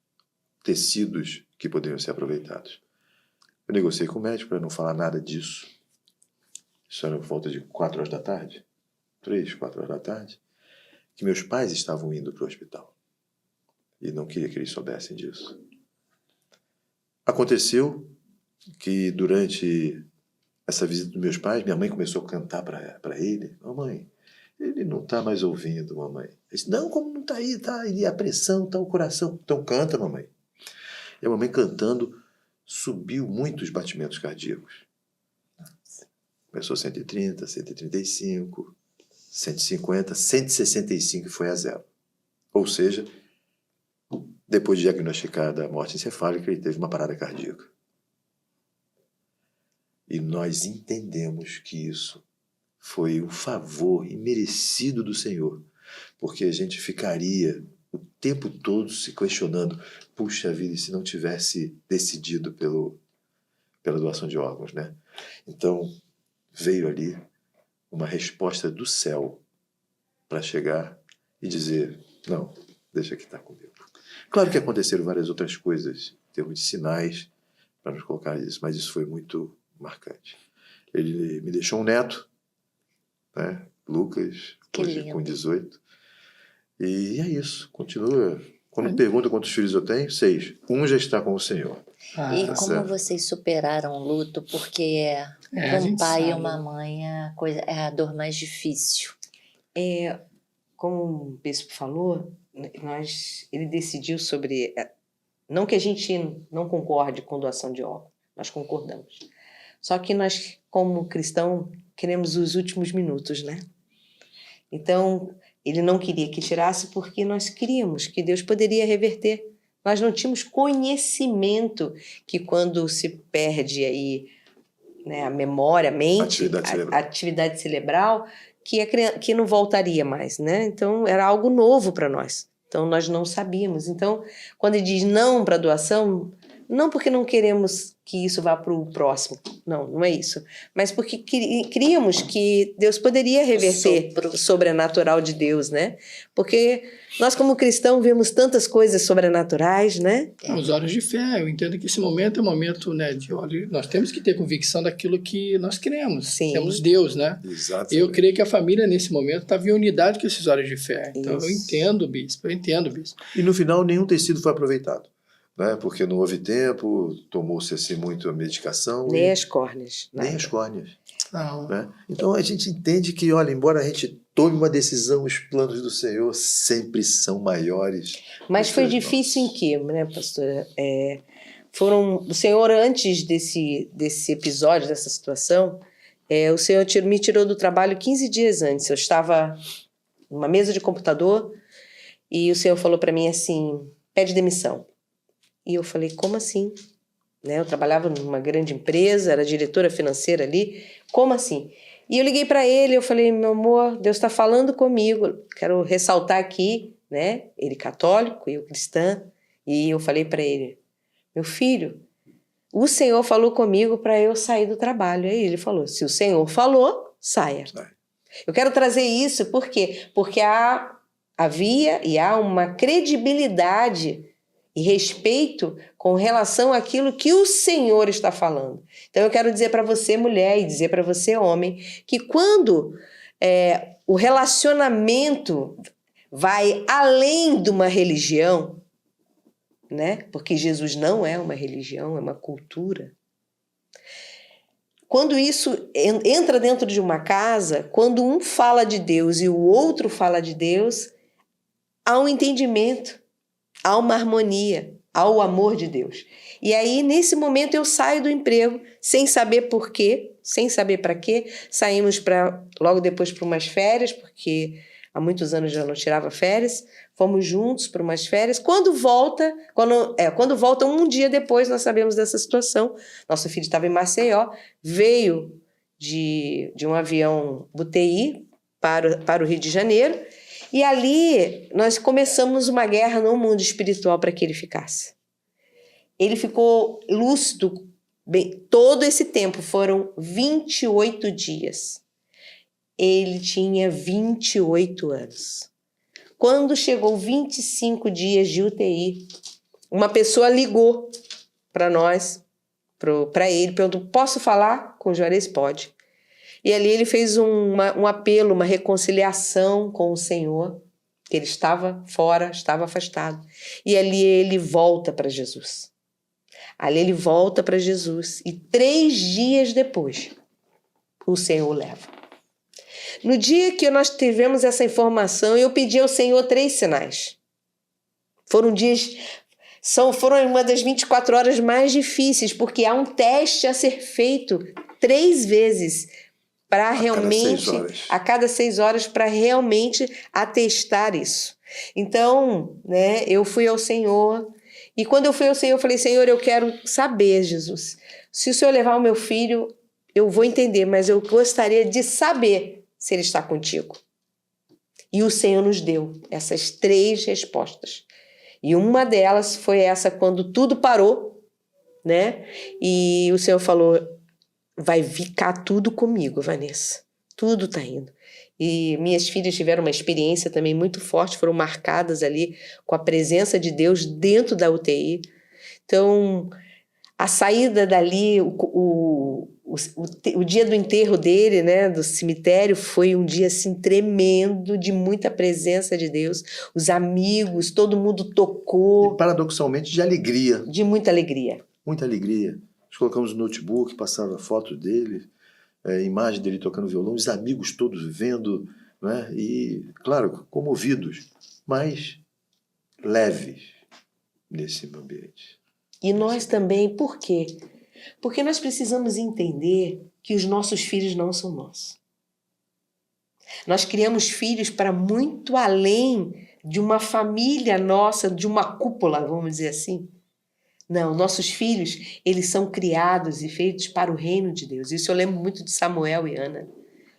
tecidos que poderiam ser aproveitados. Eu negociei com o médico para não falar nada disso. Isso era por volta de 4 horas da tarde, 3, 4 horas da tarde, que meus pais estavam indo para o hospital. E não queria que eles soubessem disso. Aconteceu que durante essa visita dos meus pais, minha mãe começou a cantar para ele. Mamãe, ele não está mais ouvindo, mamãe. Ele disse, não, como não está aí? Tá, e a pressão, tá o coração. Então canta, mamãe. E a mamãe cantando, subiu muito os batimentos cardíacos. Começou 130, 135, 150, 165 e foi a 0. Ou seja, depois de diagnosticada a morte encefálica, ele teve uma parada cardíaca. E nós entendemos que isso foi um favor imerecido do Senhor, porque a gente ficaria o tempo todo se questionando, puxa vida, e se não tivesse decidido pela doação de órgãos, né? Então, veio ali uma resposta do céu para chegar e dizer, não, deixa que está comigo. Claro que aconteceram várias outras coisas, em termos de sinais, para nos colocar isso, mas isso foi muito marcante. Ele me deixou um neto, né? Lucas, hoje com 18. E é isso, continua. Quando me perguntam quantos filhos eu tenho, 6. Um já está com o Senhor. E tá como certo. vocês superaram o luto? Porque para a um gente pai sabe, e uma né? mãe é a dor mais difícil. Como o bispo falou, ele decidiu sobre... Não que a gente não concorde com doação de órgãos, nós concordamos. Só que nós, como cristão, queremos os últimos minutos, né? Então, ele não queria que tirasse porque nós queríamos que Deus poderia reverter. Nós não tínhamos conhecimento que quando se perde aí, né, a memória, a mente, a atividade cerebral, que não voltaria mais, né? Então, era algo novo para nós. Então, nós não sabíamos. Então, quando ele diz não para doação, não porque não queremos que isso vá para o próximo, não é isso. Mas porque queríamos que Deus poderia reverter o sobrenatural de Deus, né? Porque nós, como cristãos, vemos tantas coisas sobrenaturais, né? Os olhos de fé, eu entendo que esse momento é um momento, né, de olho. Nós temos que ter convicção daquilo que nós cremos. Sim. Temos Deus, né? Exatamente. Eu creio que a família, nesse momento, estava em unidade com esses olhos de fé. Então, Isso. eu entendo, bispo. E no final, nenhum tecido foi aproveitado, né? Porque não houve tempo, tomou-se assim muito a medicação. Nem as córneas. Nem nada. as córneas. Não. né? Então a gente entende que, olha, embora a gente tome uma decisão, os planos do Senhor sempre são maiores. Mas foi do que os difícil em nossos. quê, né, pastora? O Senhor, antes desse episódio, dessa situação, o Senhor me tirou do trabalho 15 dias antes. Eu estava numa mesa de computador e o Senhor falou para mim assim, pede demissão. E eu falei, como assim? Né? Eu trabalhava numa grande empresa, era diretora financeira ali, como assim? E eu liguei para ele, eu falei, meu amor, Deus está falando comigo, quero ressaltar aqui, né? Ele católico, eu cristã, e eu falei para ele, meu filho, o Senhor falou comigo para eu sair do trabalho. Aí ele falou, se o Senhor falou, saia. Sai. Eu quero trazer isso, por quê? Porque havia e há uma credibilidade e respeito com relação àquilo que o Senhor está falando. Então eu quero dizer para você, mulher, e dizer para você, homem, que quando o relacionamento vai além de uma religião, né? Porque Jesus não é uma religião, é uma cultura. Quando isso entra dentro de uma casa, quando um fala de Deus e o outro fala de Deus, há um entendimento, há uma harmonia, há o amor de Deus. E aí, nesse momento, eu saio do emprego sem saber por quê, sem saber para quê. Saímos logo depois para umas férias, porque há muitos anos já não tirava férias. Fomos juntos para umas férias. Quando volta um dia depois, nós sabemos dessa situação. Nosso filho estava em Maceió, veio de um avião UTI para o Rio de Janeiro. E ali nós começamos uma guerra no mundo espiritual para que ele ficasse. Ele ficou lúcido todo esse tempo, foram 28 dias. Ele tinha 28 anos. Quando chegou 25 dias de UTI, uma pessoa ligou para nós, para ele, perguntou, posso falar com o Juarez? Pode. E ali ele fez um apelo, uma reconciliação com o Senhor, que ele estava fora, estava afastado. E ali ele volta para Jesus. Ali ele volta para Jesus. E 3 dias depois, o Senhor o leva. No dia que nós tivemos essa informação, eu pedi ao Senhor 3 sinais. Foram uma das 24 horas mais difíceis, porque há um teste a ser feito 3 vezes para realmente, a cada 6 horas, para realmente atestar isso. Então, né, eu fui ao Senhor, e quando eu fui ao Senhor, eu falei, Senhor, eu quero saber, Jesus, se o Senhor levar o meu filho, eu vou entender, mas eu gostaria de saber se ele está contigo. E o Senhor nos deu essas 3 respostas. E uma delas foi essa, quando tudo parou, né? E o Senhor falou, vai ficar tudo comigo, Vanessa. Tudo está indo. E minhas filhas tiveram uma experiência também muito forte, foram marcadas ali com a presença de Deus dentro da UTI. Então, a saída dali, o dia do enterro dele, né, do cemitério, foi um dia assim tremendo, de muita presença de Deus. Os amigos, todo mundo tocou. E, paradoxalmente, de alegria. De muita alegria. Muita alegria. Nós colocamos no notebook, passava foto dele, imagem dele tocando violão, os amigos todos vendo, né? E, claro, comovidos, mas leves nesse ambiente. E nós também, por quê? Porque nós precisamos entender que os nossos filhos não são nossos. Nós criamos filhos para muito além de uma família nossa, de uma cúpula, vamos dizer assim. Não, nossos filhos, eles são criados e feitos para o reino de Deus. Isso eu lembro muito de Samuel e Ana.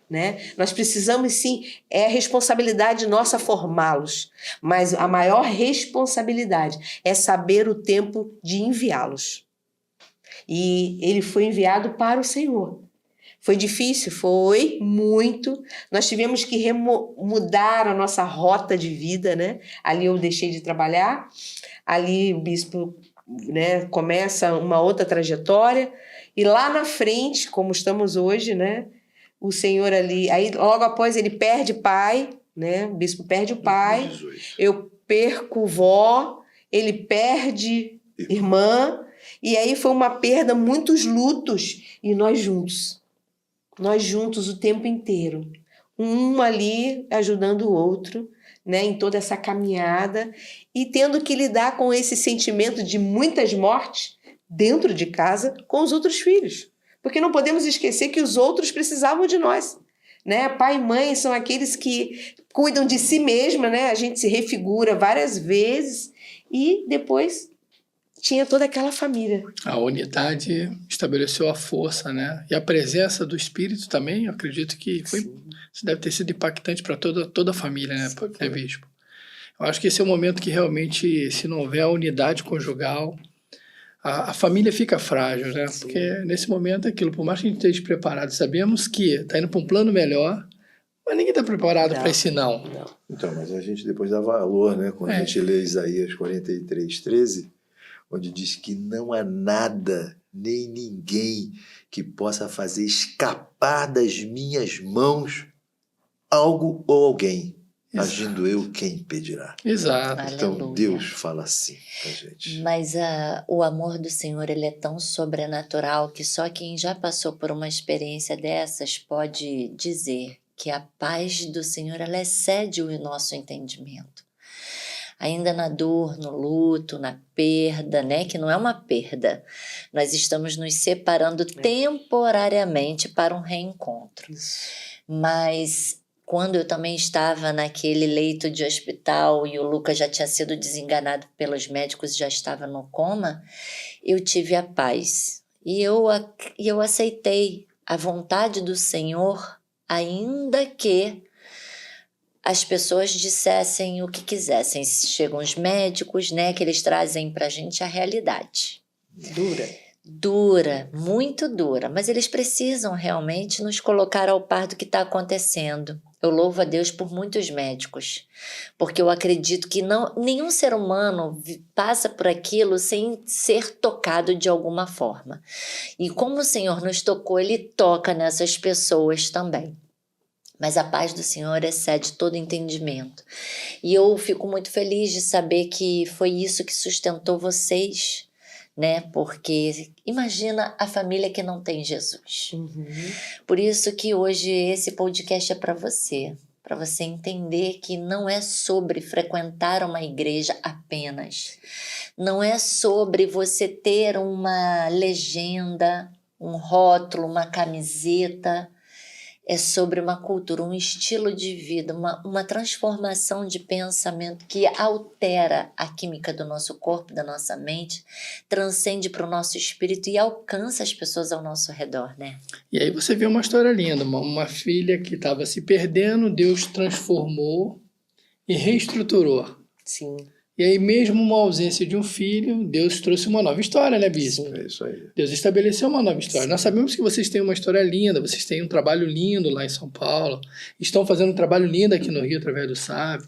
Né? Nós precisamos sim, é responsabilidade nossa formá-los, mas a maior responsabilidade é saber o tempo de enviá-los. E ele foi enviado para o Senhor. Foi difícil? Foi muito. Nós tivemos que mudar a nossa rota de vida, né? Ali eu deixei de trabalhar, ali o bispo, né, começa uma outra trajetória, e lá na frente, como estamos hoje, né? O Senhor ali, aí logo após ele perde pai, né? O bispo perde o pai, 18. Eu perco vó, ele perde irmã, e aí foi uma perda, muitos lutos, e nós juntos. nós juntos o tempo inteiro, um ali ajudando o outro, né, em toda essa caminhada e tendo que lidar com esse sentimento de muitas mortes dentro de casa com os outros filhos. Porque não podemos esquecer que os outros precisavam de nós, né? Pai e mãe são aqueles que cuidam de si mesma, né? A gente se refigura várias vezes e depois tinha toda aquela família. A unidade estabeleceu a força, né? E a presença do Espírito também, eu acredito que isso deve ter sido impactante para toda a família, né, Bispo? Eu acho que esse é o momento que realmente, se não houver a unidade conjugal, a família fica frágil, né? Sim. Porque nesse momento é aquilo, por mais que a gente esteja preparado, sabemos que está indo para um plano melhor, mas ninguém está preparado para esse não. Então, mas a gente depois dá valor, né? Quando a gente lê Isaías 43:13, onde diz que não há nada, nem ninguém que possa fazer escapar das minhas mãos algo ou alguém. Exato. Agindo eu, quem impedirá? Exato. Então, Aleluia. Deus fala assim pra gente. Mas o amor do Senhor, ele é tão sobrenatural que só quem já passou por uma experiência dessas pode dizer que a paz do Senhor, ela excede o nosso entendimento. Ainda na dor, no luto, na perda, né? Que não é uma perda. Nós estamos nos separando temporariamente para um reencontro. Mas quando eu também estava naquele leito de hospital e o Lucas já tinha sido desenganado pelos médicos e já estava no coma, eu tive a paz. E eu aceitei a vontade do Senhor, ainda que as pessoas dissessem o que quisessem. Chegam os médicos, né, que eles trazem pra gente a realidade. Dura, muito dura, mas eles precisam realmente nos colocar ao par do que está acontecendo. Eu louvo a Deus por muitos médicos, porque eu acredito que nenhum ser humano passa por aquilo sem ser tocado de alguma forma. E como o Senhor nos tocou, Ele toca nessas pessoas também. Mas a paz do Senhor excede todo entendimento. E eu fico muito feliz de saber que foi isso que sustentou vocês, né? Porque imagina a família que não tem Jesus. Por isso que hoje esse podcast é para você entender que não é sobre frequentar uma igreja apenas. Não é sobre você ter uma legenda, um rótulo, uma camiseta. É sobre uma cultura, um estilo de vida, uma transformação de pensamento que altera a química do nosso corpo, da nossa mente, transcende para o nosso espírito e alcança as pessoas ao nosso redor, né? E aí você vê uma história linda, uma filha que estava se perdendo, Deus transformou e reestruturou. Sim. E aí mesmo uma ausência de um filho, Deus trouxe uma nova história, né, Bispo? É isso aí. Deus estabeleceu uma nova história. Nós sabemos que vocês têm uma história linda, vocês têm um trabalho lindo lá em São Paulo, estão fazendo um trabalho lindo aqui no Rio através do SAB.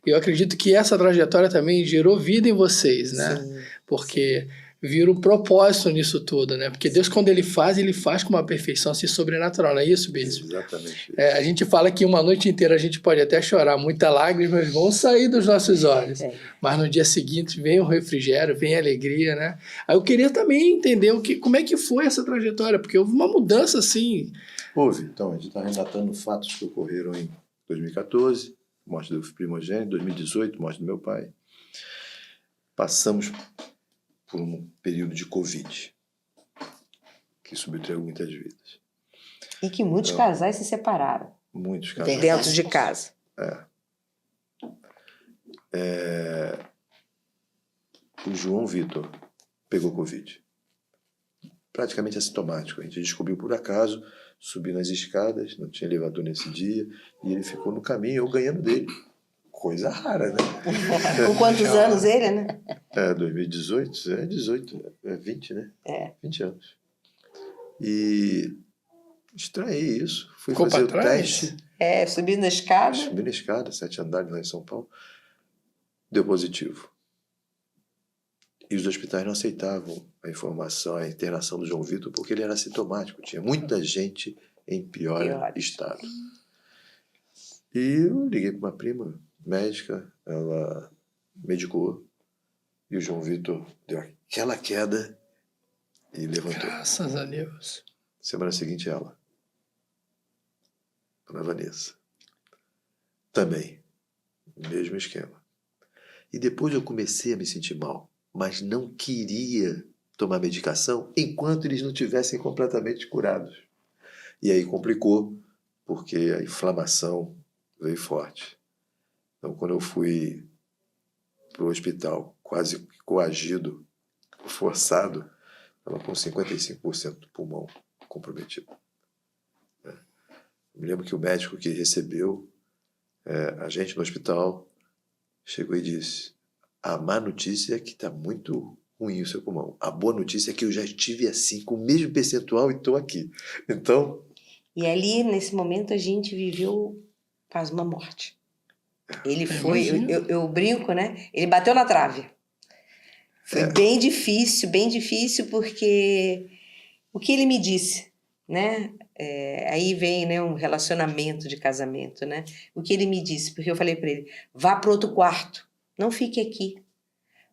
Eu acredito que essa trajetória também gerou vida em vocês, né? Sim. Porque vira um propósito nisso tudo, né? Porque Deus, quando ele faz com uma perfeição assim, sobrenatural, não é isso, Bispo? Exatamente. A gente fala que uma noite inteira a gente pode até chorar, muitas lágrimas vão sair dos nossos olhos. Mas no dia seguinte vem o refrigério, vem a alegria, né? Aí eu queria também entender como é que foi essa trajetória, porque houve uma mudança assim. Houve. Então, a gente está relatando fatos que ocorreram em 2014, morte do primogênito, 2018, morte do meu pai. Passamos por um período de Covid, que subtraiu muitas vidas. E que muitos casais se separaram. Muitos casais. Dentro de casa. O João Vitor pegou Covid. Praticamente assintomático. A gente descobriu por acaso, subiu nas escadas, não tinha elevador nesse dia, e ele ficou no caminho, eu ganhando dele. Coisa rara, né? Com quantos anos ele, né? 2018, 18, 20, né? 20 anos. E estranhei isso. Fui Ficou fazer o pra trás? teste. Subindo na escada. Subi na escada, 7 andares lá em São Paulo. Deu positivo. E os hospitais não aceitavam a informação, a internação do João Vitor, porque ele era assintomático. Tinha muita gente em pior estado. E eu liguei para uma prima médica, ela medicou, e o João Vitor deu aquela queda e levantou. Graças a Deus. Semana seguinte, ela. Ana Vanessa. Também, mesmo esquema. E depois eu comecei a me sentir mal, mas não queria tomar medicação enquanto eles não tivessem completamente curados. E aí complicou, porque a inflamação veio forte. Então, quando eu fui para o hospital, quase coagido, forçado, estava com 55% do pulmão comprometido. Me lembro que o médico que recebeu a gente no hospital chegou e disse: a má notícia é que está muito ruim o seu pulmão. A boa notícia é que eu já estive assim, com o mesmo percentual e estou aqui. Então... E ali, nesse momento, a gente viveu quase uma morte. Ele foi, eu brinco, né? Ele bateu na trave. Foi bem difícil, porque o que ele me disse, né? Aí vem, né, um relacionamento de casamento, né? O que ele me disse, porque eu falei para ele: vá para outro quarto, não fique aqui,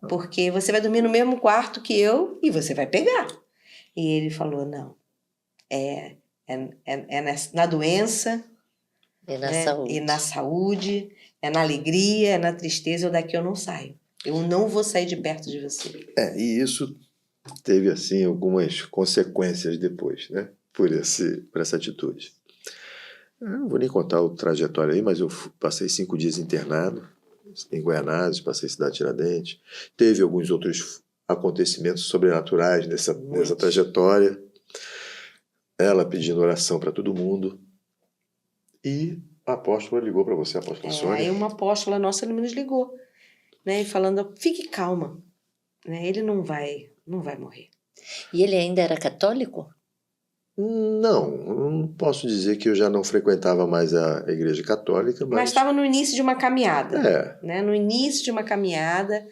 porque você vai dormir no mesmo quarto que eu e você vai pegar. E ele falou: não, na doença, E na né? saúde. E na saúde, é na alegria, é na tristeza, daqui eu não saio. Eu não vou sair de perto de você. E isso teve, assim, algumas consequências depois, né? Por essa atitude. Eu não vou nem contar o trajetório aí, mas eu passei 5 dias internado em Guaianazes, passei em Cidade Tiradentes. Teve alguns outros acontecimentos sobrenaturais nessa trajetória. Ela pedindo oração para todo mundo. E a apóstola ligou para você, a apóstola Sônia. Aí uma apóstola nossa nos ligou, né? Falando: fique calma, né? Ele não vai morrer. E ele ainda era católico? Não posso dizer que eu já não frequentava mais a igreja católica, Mas estava no início de uma caminhada. Né? No início de uma caminhada,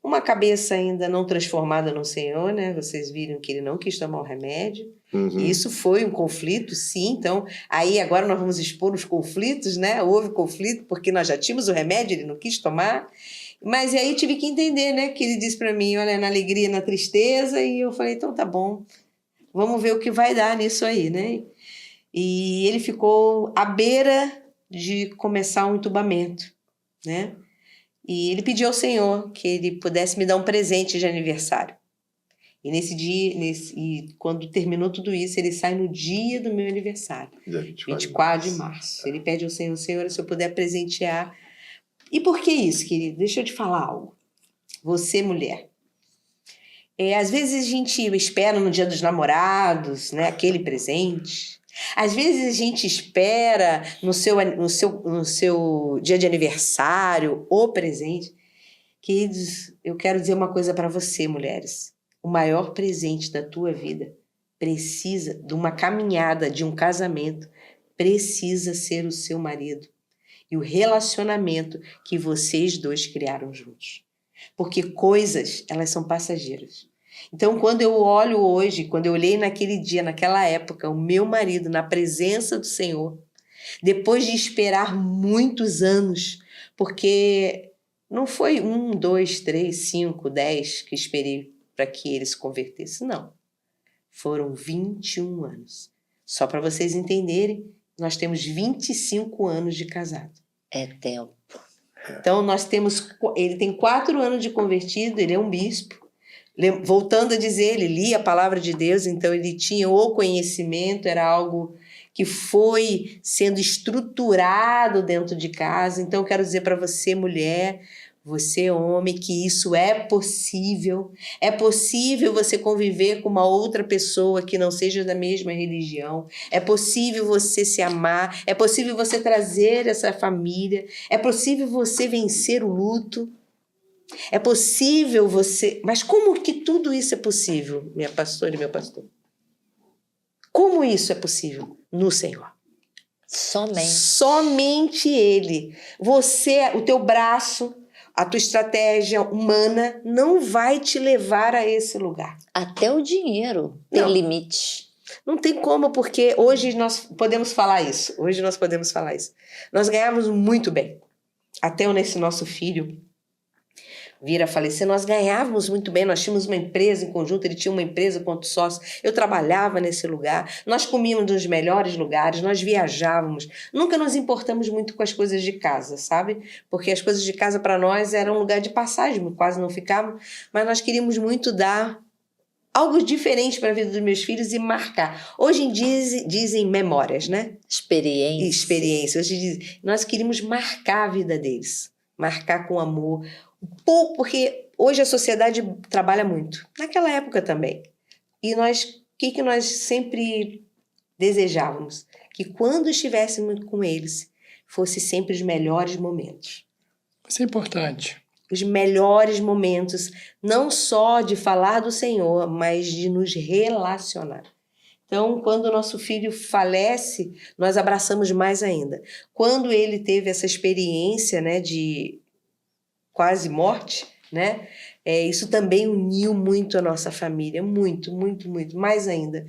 uma cabeça ainda não transformada no Senhor, né? Vocês viram que ele não quis tomar o remédio. Uhum. E isso foi um conflito, sim. Então, aí agora nós vamos expor os conflitos, né? Houve conflito porque nós já tínhamos o remédio, ele não quis tomar. Mas aí tive que entender, né? Que ele disse para mim: olha, na alegria, na tristeza. E eu falei: então tá bom. Vamos ver o que vai dar nisso aí, né? E ele ficou à beira de começar um entubamento, né? E ele pediu ao Senhor que ele pudesse me dar um presente de aniversário. E nesse dia, quando terminou tudo isso, ele sai no dia do meu aniversário, 24 de março. Ele pede ao Senhor: Senhor, se eu puder presentear. E por que isso, querido? Deixa eu te falar algo. Você, mulher. Às vezes a gente espera no dia dos namorados, né, aquele presente. Às vezes a gente espera no seu dia de aniversário o presente. Queridos, eu quero dizer uma coisa para você, mulheres. O maior presente da tua vida precisa de uma caminhada, de um casamento, precisa ser o seu marido e o relacionamento que vocês dois criaram juntos. Porque coisas, elas são passageiras. Então, quando eu olho hoje, quando eu olhei naquele dia, naquela época, o meu marido na presença do Senhor, depois de esperar muitos anos, porque não foi 1, 2, 3, 5, 10 que esperei para que ele se convertesse, não. Foram 21 anos. Só para vocês entenderem, nós temos 25 anos de casado. É tempo. Então, ele tem 4 anos de convertido, ele é um bispo. Voltando a dizer, ele lia a palavra de Deus, então ele tinha o conhecimento, era algo que foi sendo estruturado dentro de casa. Então, eu quero dizer para você, mulher, você, homem, que isso é possível. É possível você conviver com uma outra pessoa que não seja da mesma religião. É possível você se amar. É possível você trazer essa família. É possível você vencer o luto. É possível você... Mas como que tudo isso é possível, minha pastora e meu pastor? Como isso é possível? No Senhor. Somente Ele. Você, o teu braço, a tua estratégia humana não vai te levar a esse lugar. Até o dinheiro tem limite. Não tem como, porque hoje nós podemos falar isso. Nós ganhávamos muito bem. Até nesse nosso filho. vir a falecer, nós ganhávamos muito bem, nós tínhamos uma empresa em conjunto, ele tinha uma empresa com outro sócio, eu trabalhava nesse lugar, nós comíamos nos melhores lugares, nós viajávamos, nunca nos importamos muito com as coisas de casa, sabe? Porque as coisas de casa para nós eram um lugar de passagem, quase não ficávamos, mas nós queríamos muito dar algo diferente para a vida dos meus filhos e marcar. Hoje em dia dizem memórias, né? Experiência. Hoje nós queríamos marcar a vida deles, marcar com amor, porque hoje a sociedade trabalha muito, naquela época também. E nós, o que nós sempre desejávamos? Que quando estivéssemos com eles, fosse sempre os melhores momentos. Isso é importante. Os melhores momentos, não só de falar do Senhor, mas de nos relacionar. Então, quando o nosso filho falece, nós abraçamos mais ainda. Quando ele teve essa experiência, né, de quase morte, né, isso também uniu muito a nossa família, muito, muito, muito, mais ainda.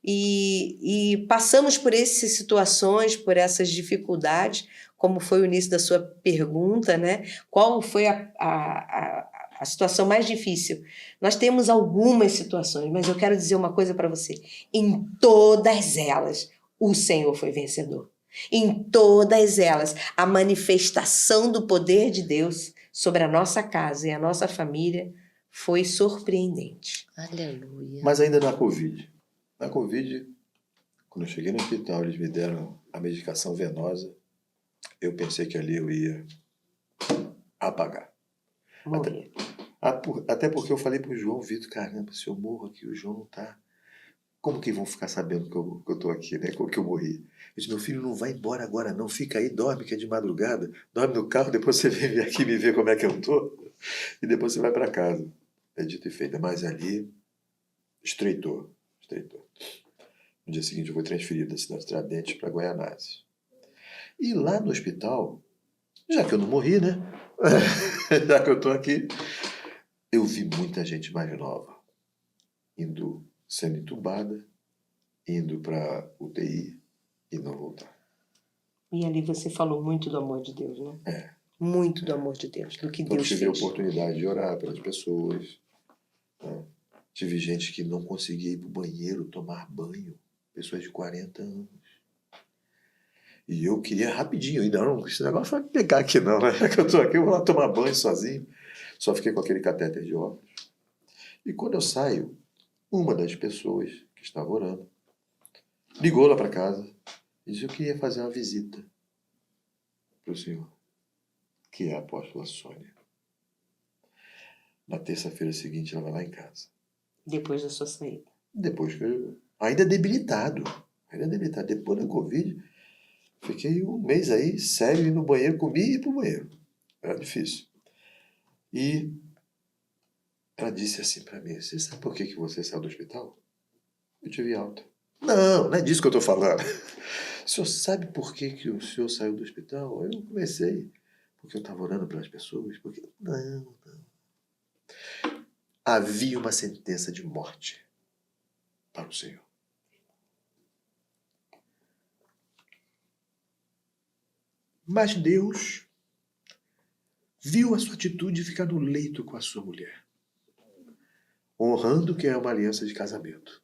E passamos por essas situações, por essas dificuldades, como foi o início da sua pergunta, né? Qual foi a situação mais difícil? Nós temos algumas situações, mas eu quero dizer uma coisa para você. Em todas elas, o Senhor foi vencedor. Em todas elas, a manifestação do poder de Deus sobre a nossa casa e a nossa família foi surpreendente. Aleluia. Mas ainda na Covid. Na Covid, quando eu cheguei no hospital, eles me deram a medicação venosa. Eu pensei que ali eu ia apagar. Até porque eu falei pro João Vitor, caramba, se eu morro aqui, o João não tá. Como que vão ficar sabendo que eu tô aqui, né? Como que eu morri? Eu disse, meu filho não vai embora agora não, fica aí, dorme que é de madrugada, dorme no carro, depois você vem aqui me ver como é que eu tô, e depois você vai para casa. É dito e feito, mas ali estreitou. No dia seguinte eu fui transferido da cidade de Tiradentes para Guaianazes. E lá no hospital, já que eu não morri, né? Já que eu tô aqui, eu vi muita gente mais nova sendo entubada, indo para UTI e não voltar. E ali você falou muito do amor de Deus, né? Muito do amor de Deus, do que Então, Deus tive a fez. oportunidade de orar pelas pessoas. Né? Tive gente que não conseguia ir para o banheiro tomar banho. Pessoas de 40 anos. E eu queria rapidinho. E não, esse negócio vai me pegar aqui não. Né? Já que eu estou aqui, eu vou lá tomar banho sozinho. Só fiquei com aquele catéter de óculos. E quando eu saio, uma das pessoas que estava orando ligou lá para casa e disse, eu queria fazer uma visita para o senhor, que é a apóstola Sônia. Na terça-feira seguinte, ela vai lá em casa. Depois da sua saída. Depois que eu... Ainda debilitado. Depois da Covid, fiquei um mês aí, sério, ir no banheiro, comi e ir pro banheiro. Era difícil. E ela disse assim para mim, você sabe por que você saiu do hospital? Eu tive alta. Não é disso que eu tô falando. O senhor sabe por que o senhor saiu do hospital? Eu comecei. Porque eu estava orando pelas pessoas. Porque... Não. Havia uma sentença de morte para o Senhor. Mas Deus viu a sua atitude de ficar no leito com a sua mulher, honrando que é uma aliança de casamento.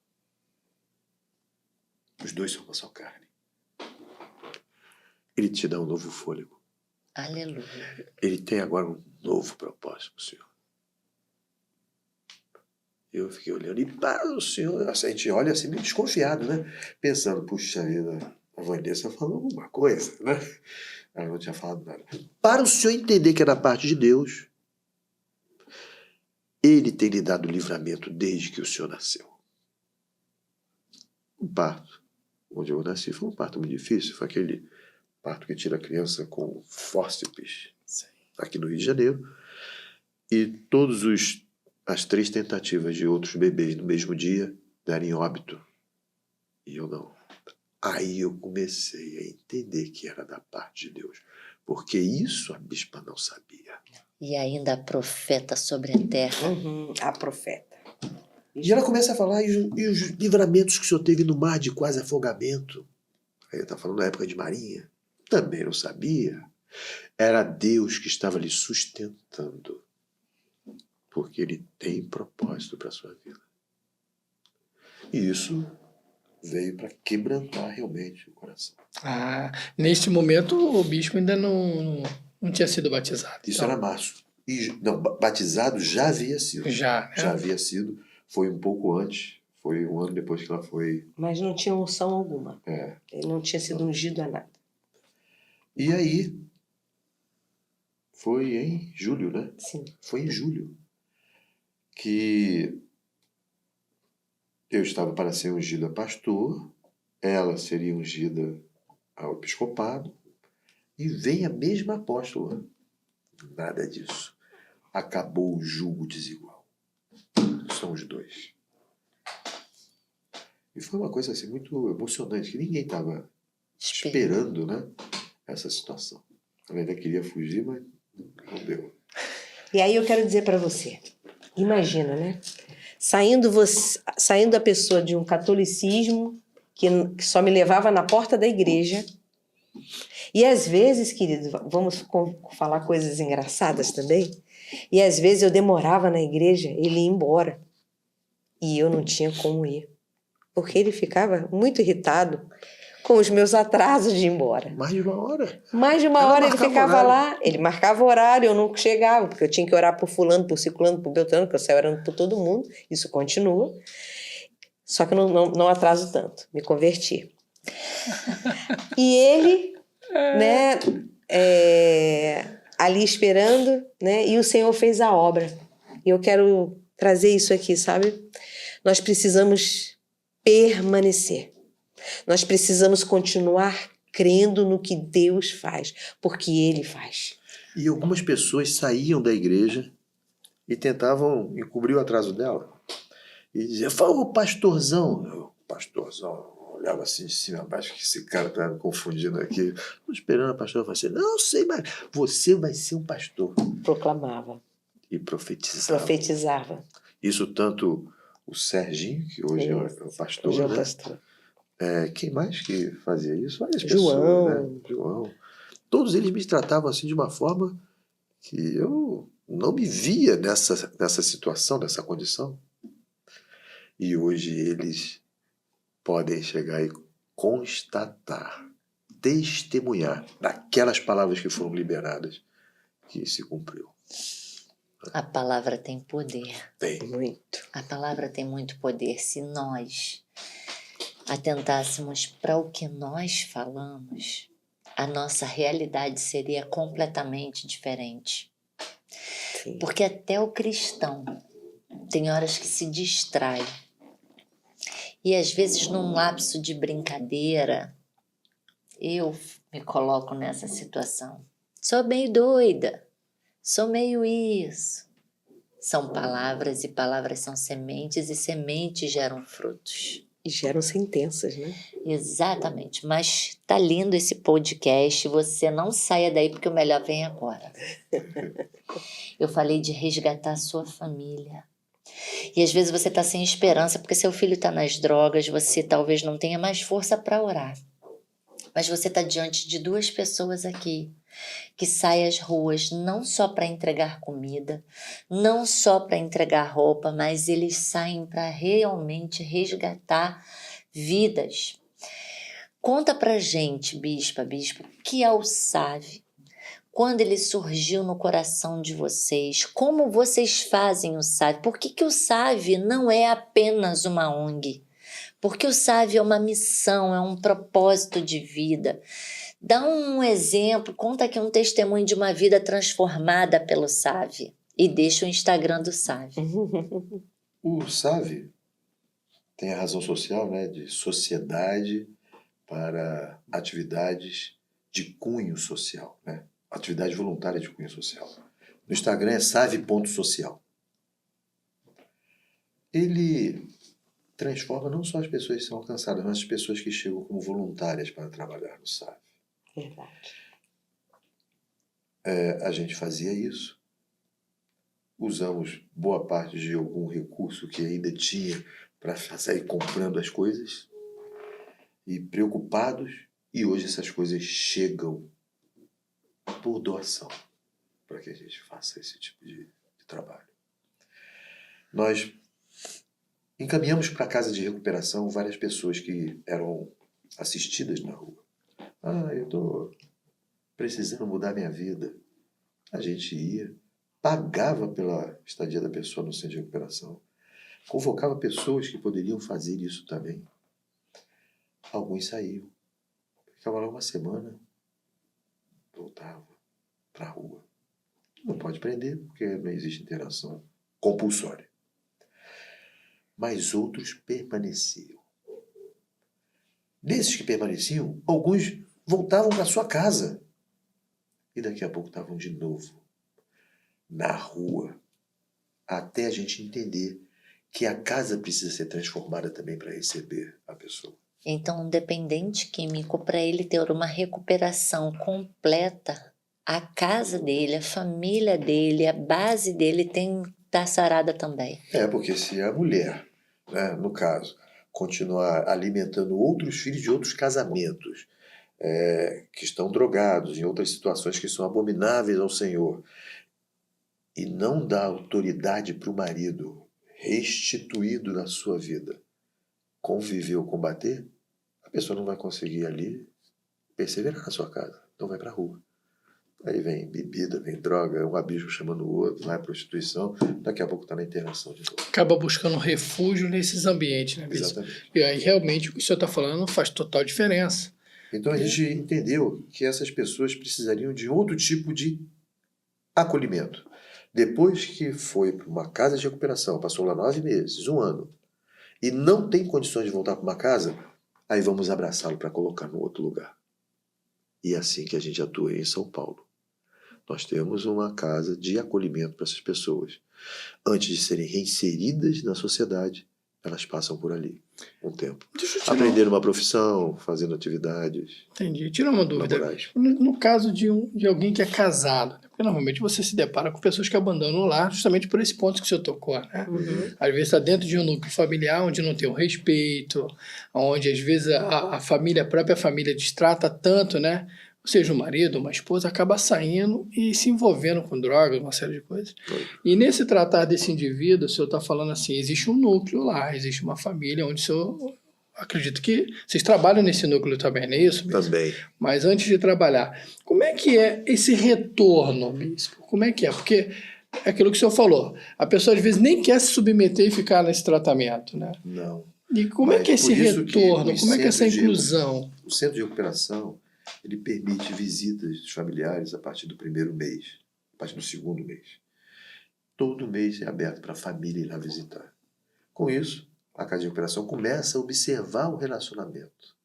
Os dois são uma só carne. Ele te dá um novo fôlego. Aleluia. Ele tem agora um novo propósito, Senhor. Eu fiquei olhando, e para o Senhor, a gente olha assim meio desconfiado, né? Pensando, puxa vida, a Vanessa falou alguma coisa, né? Ela não tinha falado nada. Para o Senhor entender que é da parte de Deus, Ele tem lhe dado livramento desde que o Senhor nasceu. O parto, onde eu nasci, foi um parto muito difícil. Foi aquele parto que tira a criança com fórceps, aqui no Rio de Janeiro. E as 3 tentativas de outros bebês no mesmo dia deram em óbito. E eu não. Aí eu comecei a entender que era da parte de Deus. Porque isso a bispa não sabia. E ainda a profeta sobre a terra. A profeta. E ela começa a falar, e os livramentos que o senhor teve no mar de quase afogamento. Aí está falando da época de Marinha. Também não sabia. Era Deus que estava lhe sustentando. porque Ele tem propósito para a sua vida. E isso veio para quebrantar realmente o coração. Neste momento, o bispo ainda não tinha sido batizado. Isso Então, era março. Não, batizado já havia sido. já, né? Já havia sido. Foi um pouco antes. Foi um ano depois que ela foi. Mas não tinha unção alguma. É. Ele não tinha sido ungido a nada. E aí, foi em julho, né? Sim. Foi em julho que eu estava para ser ungida a pastor, ela seria ungida ao episcopado, e vem a mesma apóstola. Nada disso. Acabou o jugo desigual. São os dois. E foi uma coisa assim muito emocionante, que ninguém estava esperando, né, essa situação. Ela ainda queria fugir, mas não deu. E aí eu quero dizer para você, imagina, né? Saindo a pessoa de um catolicismo que só me levava na porta da igreja. E às vezes, querido, vamos falar coisas engraçadas também. E às vezes eu demorava na igreja, ele ia embora. E eu não tinha como ir. Porque ele ficava muito irritado com os meus atrasos de ir embora. Mais de uma hora. Mais de uma Ela hora ele marcava ficava horário. lá, ele marcava horário, eu não chegava, porque eu tinha que orar por fulano, por ciclano, por beltrano, porque eu saio orando por todo mundo, isso continua. Só que eu não atraso tanto, me converti. E ele, né, ali esperando, né, e o Senhor fez a obra. E eu quero trazer isso aqui, sabe? Nós precisamos permanecer. Nós precisamos continuar crendo no que Deus faz, porque Ele faz. E algumas pessoas saíam da igreja e tentavam encobrir o atraso dela. E diziam, fala o pastorzão. Eu, pastorzão, eu olhava assim de cima a baixo, que esse cara tá me confundindo aqui. Estou esperando a pastora falar assim, não sei, mas você vai ser um pastor. Proclamava, E profetizava. profetizava. Isso tanto o Serginho, que hoje é o pastor, Hoje é o né? pastor. Quem mais que fazia isso? Várias João. pessoas, né? João. Todos eles me tratavam assim de uma forma que eu não me via nessa situação, nessa condição. E hoje eles podem chegar e constatar, testemunhar daquelas palavras que foram liberadas que se cumpriu. A palavra tem poder. Tem. Muito. A palavra tem muito poder. Se nós atentássemos para o que nós falamos, a nossa realidade seria completamente diferente. Sim. Porque até o cristão tem horas que se distrai. E às vezes, num lapso de brincadeira, eu me coloco nessa situação. Sou meio doida, sou meio isso. São palavras e palavras são sementes e sementes geram frutos. E geram sentenças, né? Exatamente, mas tá lindo esse podcast, você não saia daí porque o melhor vem agora. Eu falei de resgatar a sua família. E às vezes você tá sem esperança porque seu filho tá nas drogas, você talvez não tenha mais força para orar. Mas você tá diante de duas pessoas aqui que saem às ruas não só para entregar comida, não só para entregar roupa, mas eles saem para realmente resgatar vidas. Conta pra gente, bispo, o que é o SAV? Quando ele surgiu no coração de vocês? Como vocês fazem o SAV? Por que o SAV não é apenas uma ONG? Porque o SAV é uma missão, é um propósito de vida. Dá um exemplo, conta aqui um testemunho de uma vida transformada pelo SAV. E deixa o Instagram do SAV. O SAV tem a razão social, né, de sociedade para atividades de cunho social, né? Atividade voluntária de cunho social. No Instagram é save.social. Ele transforma não só as pessoas que são alcançadas, mas as pessoas que chegam como voluntárias para trabalhar no SAV. Verdade. A gente fazia isso. Usamos boa parte de algum recurso que ainda tinha para sair comprando as coisas e preocupados, e hoje essas coisas chegam por doação para que a gente faça esse tipo de trabalho. nós encaminhamos para a casa de recuperação várias pessoas que eram assistidas na rua. Eu estou precisando mudar minha vida. A gente ia, pagava pela estadia da pessoa no centro de recuperação, convocava pessoas que poderiam fazer isso também. Alguns saíam, ficavam lá uma semana, voltava para a rua. Não pode prender, porque não existe interação compulsória. Mas outros permaneciam. Desses que permaneciam, alguns voltavam para sua casa. E daqui a pouco estavam de novo na rua. Até a gente entender que a casa precisa ser transformada também para receber a pessoa. Então, um dependente químico, para ele ter uma recuperação completa, a casa dele, a família dele, a base dele tem que estar sarada também. Porque se a mulher, né, no caso, continuar alimentando outros filhos de outros casamentos, que estão drogados, em outras situações que são abomináveis ao Senhor, e não dá autoridade para o marido restituído na sua vida, conviver ou combater, a pessoa não vai conseguir ali perseverar na sua casa. Então vai para a rua. Aí vem bebida, vem droga, um abismo chamando o outro, vai prostituição, daqui a pouco está na internação de novo. Acaba buscando refúgio nesses ambientes, né, bispo? Exatamente. E aí realmente o que o senhor está falando faz total diferença. Então a gente entendeu que essas pessoas precisariam de outro tipo de acolhimento. Depois que foi para uma casa de recuperação, passou lá 9 meses, 1 ano, e não tem condições de voltar para uma casa, aí vamos abraçá-lo para colocar no outro lugar. E é assim que a gente atua em São Paulo. Nós temos uma casa de acolhimento para essas pessoas. Antes de serem reinseridas na sociedade, elas passam por ali um tempo. Aprender uma profissão, fazendo atividades. Entendi. Tira uma dúvida. Laborais. No caso de alguém que é casado, né? Porque normalmente você se depara com pessoas que abandonam o lar justamente por esse ponto que o senhor tocou, né? Uhum. Às vezes está dentro de um núcleo familiar onde não tem o respeito, onde às vezes a família, a própria família destrata tanto, né? Ou seja, o marido, uma esposa, acaba saindo e se envolvendo com drogas, uma série de coisas. E nesse tratar desse indivíduo, o senhor está falando assim, existe um núcleo lá, existe uma família onde o senhor, acredito que vocês trabalham nesse núcleo também, não é isso, bispo? Também. Mas antes de trabalhar, como é que é esse retorno, bispo? Como é que é? Porque é aquilo que o senhor falou, a pessoa às vezes nem quer se submeter e ficar nesse tratamento, né? Não. E como é Mas que é esse por isso que retorno? os Como é que é essa centros de- inclusão? O centro de recuperação, ele permite visitas dos familiares a partir do 1º mês, a partir do 2º mês. Todo mês é aberto para a família ir lá visitar. Com isso, a casa de recuperação começa a observar o relacionamento.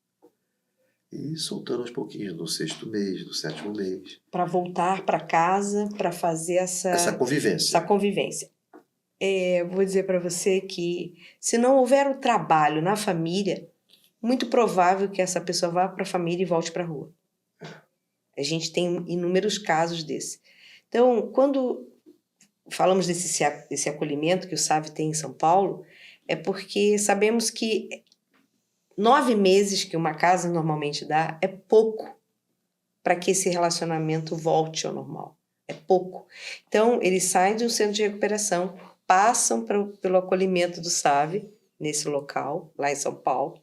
E soltando aos pouquinhos, no 6º mês, no 7º mês. Para voltar para casa, para fazer Essa convivência. essa convivência. Vou dizer para você que se não houver o trabalho na família, muito provável que essa pessoa vá para a família e volte para a rua. A gente tem inúmeros casos desse. Então, quando falamos desse acolhimento que o SAV tem em São Paulo, é porque sabemos que 9 meses que uma casa normalmente dá é pouco para que esse relacionamento volte ao normal. É pouco. Então, eles saem de um centro de recuperação, passam pelo acolhimento do SAV, nesse local, lá em São Paulo,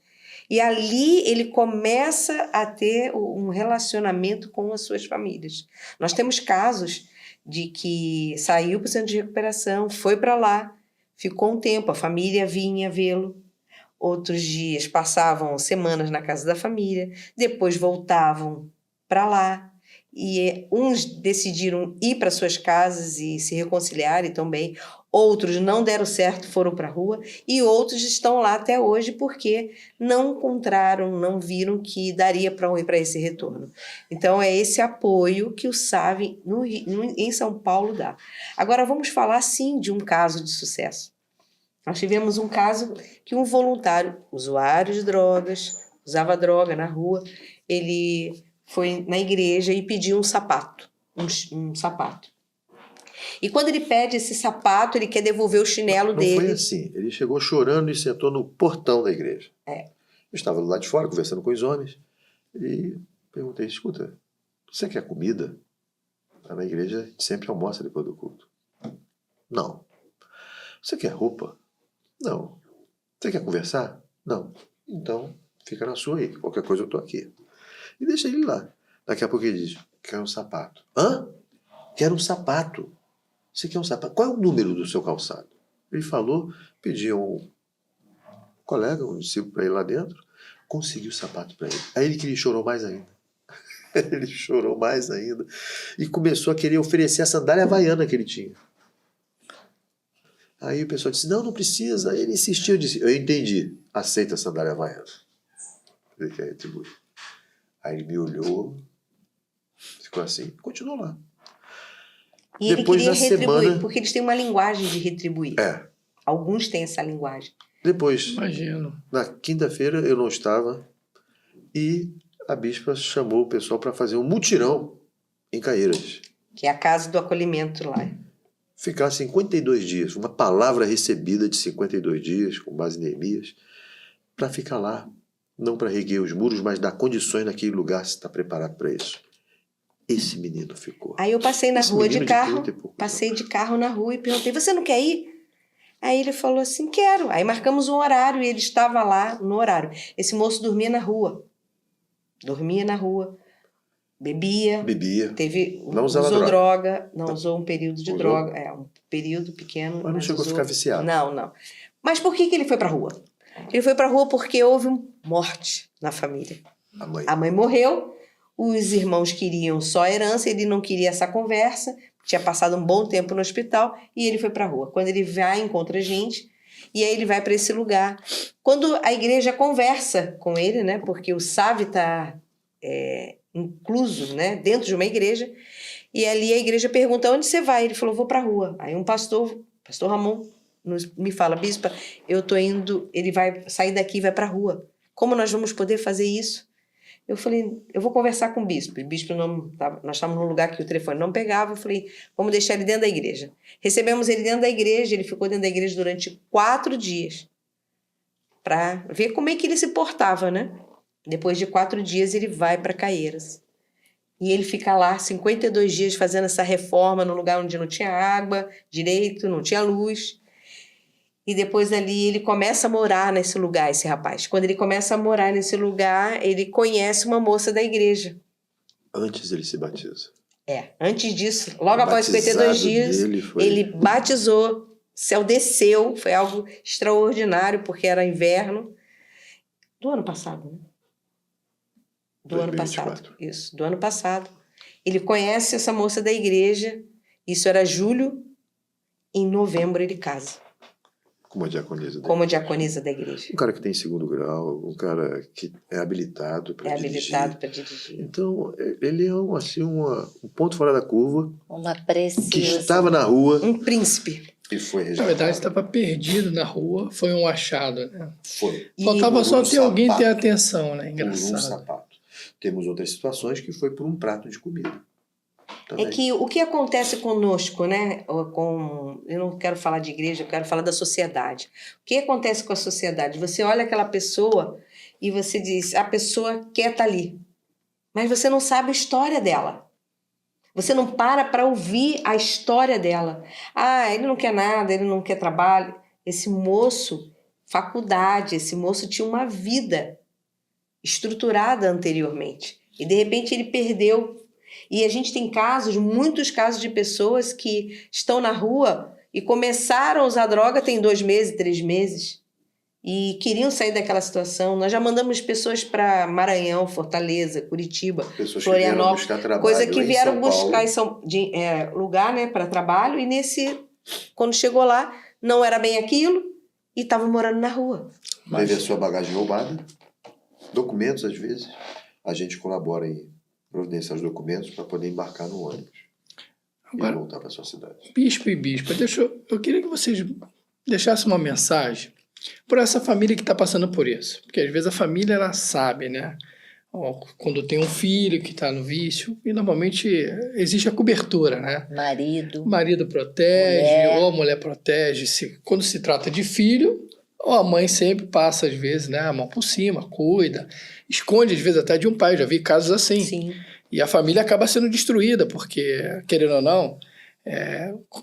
e ali ele começa a ter um relacionamento com as suas famílias. Nós temos casos de que saiu para o centro de recuperação, foi para lá, ficou um tempo, a família vinha vê-lo, outros dias passavam semanas na casa da família, depois voltavam para lá, e uns decidiram ir para suas casas e se reconciliarem também, outros não deram certo, foram para a rua, e outros estão lá até hoje porque não encontraram, não viram que daria para esse retorno. Então é esse apoio que o SAV em São Paulo dá. Agora vamos falar sim de um caso de sucesso. Nós tivemos um caso que um voluntário, usuário de drogas, usava droga na rua, ele foi na igreja e pediu um sapato, um sapato. E quando ele pede esse sapato, ele quer devolver o chinelo dele. Não foi assim. Ele chegou chorando e sentou no portão da igreja. Eu estava lá de fora, conversando com os homens, e perguntei, escuta, você quer comida? Lá na igreja, a gente sempre almoça depois do culto. Não. Você quer roupa? Não. Você quer conversar? Não. Então, fica na sua aí. Qualquer coisa eu tô aqui. E deixa ele lá. Daqui a pouco ele diz, quero um sapato. Hã? Quero um sapato. Você quer um sapato? Qual é o número do seu calçado? Ele falou, pediu um colega, um discípulo para ir lá dentro, conseguiu o sapato para ele. Aí ele chorou mais ainda. Ele chorou mais ainda. E começou a querer oferecer a sandália havaiana que ele tinha. Aí o pessoal disse, não precisa. Aí ele insistiu, disse, eu entendi, aceita a sandália havaiana. Ele quer retribuir. Aí ele me olhou, ficou assim, continuou lá. E depois, ele queria retribuir, semana, porque eles têm uma linguagem de retribuir. Alguns têm essa linguagem. Depois, Imagino. na quinta-feira, eu não estava e a bispa chamou o pessoal para fazer um mutirão em Caieiras. Que é a casa do acolhimento lá. Ficar 52 dias, uma palavra recebida de 52 dias, com base em Neemias, para ficar lá. Não para reguer os muros, mas dar condições naquele lugar, se está preparado para isso. Esse menino ficou. Aí eu passei na Esse rua de menino de carro, 30 e poucos passei de carro na rua e perguntei, você não quer ir? Aí ele falou assim, quero. Aí marcamos um horário e ele estava lá no horário. Esse moço dormia na rua. Bebia. Não usava usou droga. Não usou um período de Usou? droga. Um período pequeno. Mas não chegou a ficar viciado. Não. Mas por que ele foi pra rua? Ele foi pra rua porque houve uma morte na família. A mãe morreu, os irmãos queriam só a herança, ele não queria essa conversa, tinha passado um bom tempo no hospital e ele foi pra rua. Quando ele vai, encontra a gente e aí ele vai para esse lugar. Quando a igreja conversa com ele, né, porque o SAV está incluso, né, dentro de uma igreja, e ali a igreja pergunta, onde você vai? Ele falou, vou pra rua. Aí um pastor Ramon, me fala, bispa, eu tô indo, ele vai sair daqui e vai pra rua. Como nós vamos poder fazer isso? Eu falei, eu vou conversar com o bispo. O bispo não tava, nós estávamos num lugar que o telefone não pegava. Eu falei, vamos deixar ele dentro da igreja. Recebemos ele dentro da igreja, ele ficou dentro da igreja durante 4 dias para ver como é que ele se portava, né? Depois de 4 dias ele vai para Caieiras. E ele fica lá 52 dias fazendo essa reforma num lugar onde não tinha água direito, não tinha luz. E depois dali ele começa a morar nesse lugar, esse rapaz. Quando ele começa a morar nesse lugar, ele conhece uma moça da igreja. Antes ele se batiza. Antes disso, logo após 52 dias, ele batizou, o céu desceu, foi algo extraordinário, porque era inverno. Do ano passado, né? Do ano passado, isso, do ano passado. Ele conhece essa moça da igreja, isso era julho, em novembro ele casa. Como diaconisa. Como diaconisa da igreja. Um cara que tem 2º grau, um cara que é habilitado para dirigir. Então, ele é um ponto fora da curva. Uma preciosa. Que estava na rua. Um príncipe. E foi rejeitado. Na verdade, estava perdido na rua, foi um achado, né? Foi. Faltava só ter alguém ter atenção, né? Engraçado. Por um sapato. Temos outras situações que foi por um prato de comida. Também. É que o que acontece conosco, né? Eu não quero falar de igreja, eu quero falar da sociedade. O que acontece com a sociedade? Você olha aquela pessoa e você diz, a pessoa quer estar ali. Mas você não sabe a história dela. Você não para ouvir a história dela. Ah, ele não quer nada, ele não quer trabalho. Esse moço, faculdade, esse moço tinha uma vida estruturada anteriormente. E de repente ele perdeu. E a gente tem muitos casos de pessoas que estão na rua e começaram a usar droga tem 2 meses, 3 meses e queriam sair daquela situação. Nós já mandamos pessoas para Maranhão, Fortaleza, Curitiba, pessoas Florianópolis, coisa que vieram buscar lugar, né, para trabalho e quando chegou lá não era bem aquilo e estava morando na rua. Teve a sua bagagem roubada, documentos às vezes, a gente colabora em providenciar os documentos para poder embarcar no ônibus. Agora, e voltar para a sua cidade. Bispo e bispa, eu queria que vocês deixassem uma mensagem para essa família que está passando por isso. Porque às vezes a família ela sabe, né? Quando tem um filho que está no vício, e normalmente existe a cobertura, né? Marido. O marido protege, ou a mulher protege. Quando se trata de filho, ou a mãe sempre passa, às vezes, né, a mão por cima, cuida, esconde, às vezes, até de um pai. Já vi casos assim. Sim. E a família acaba sendo destruída, porque, querendo ou não,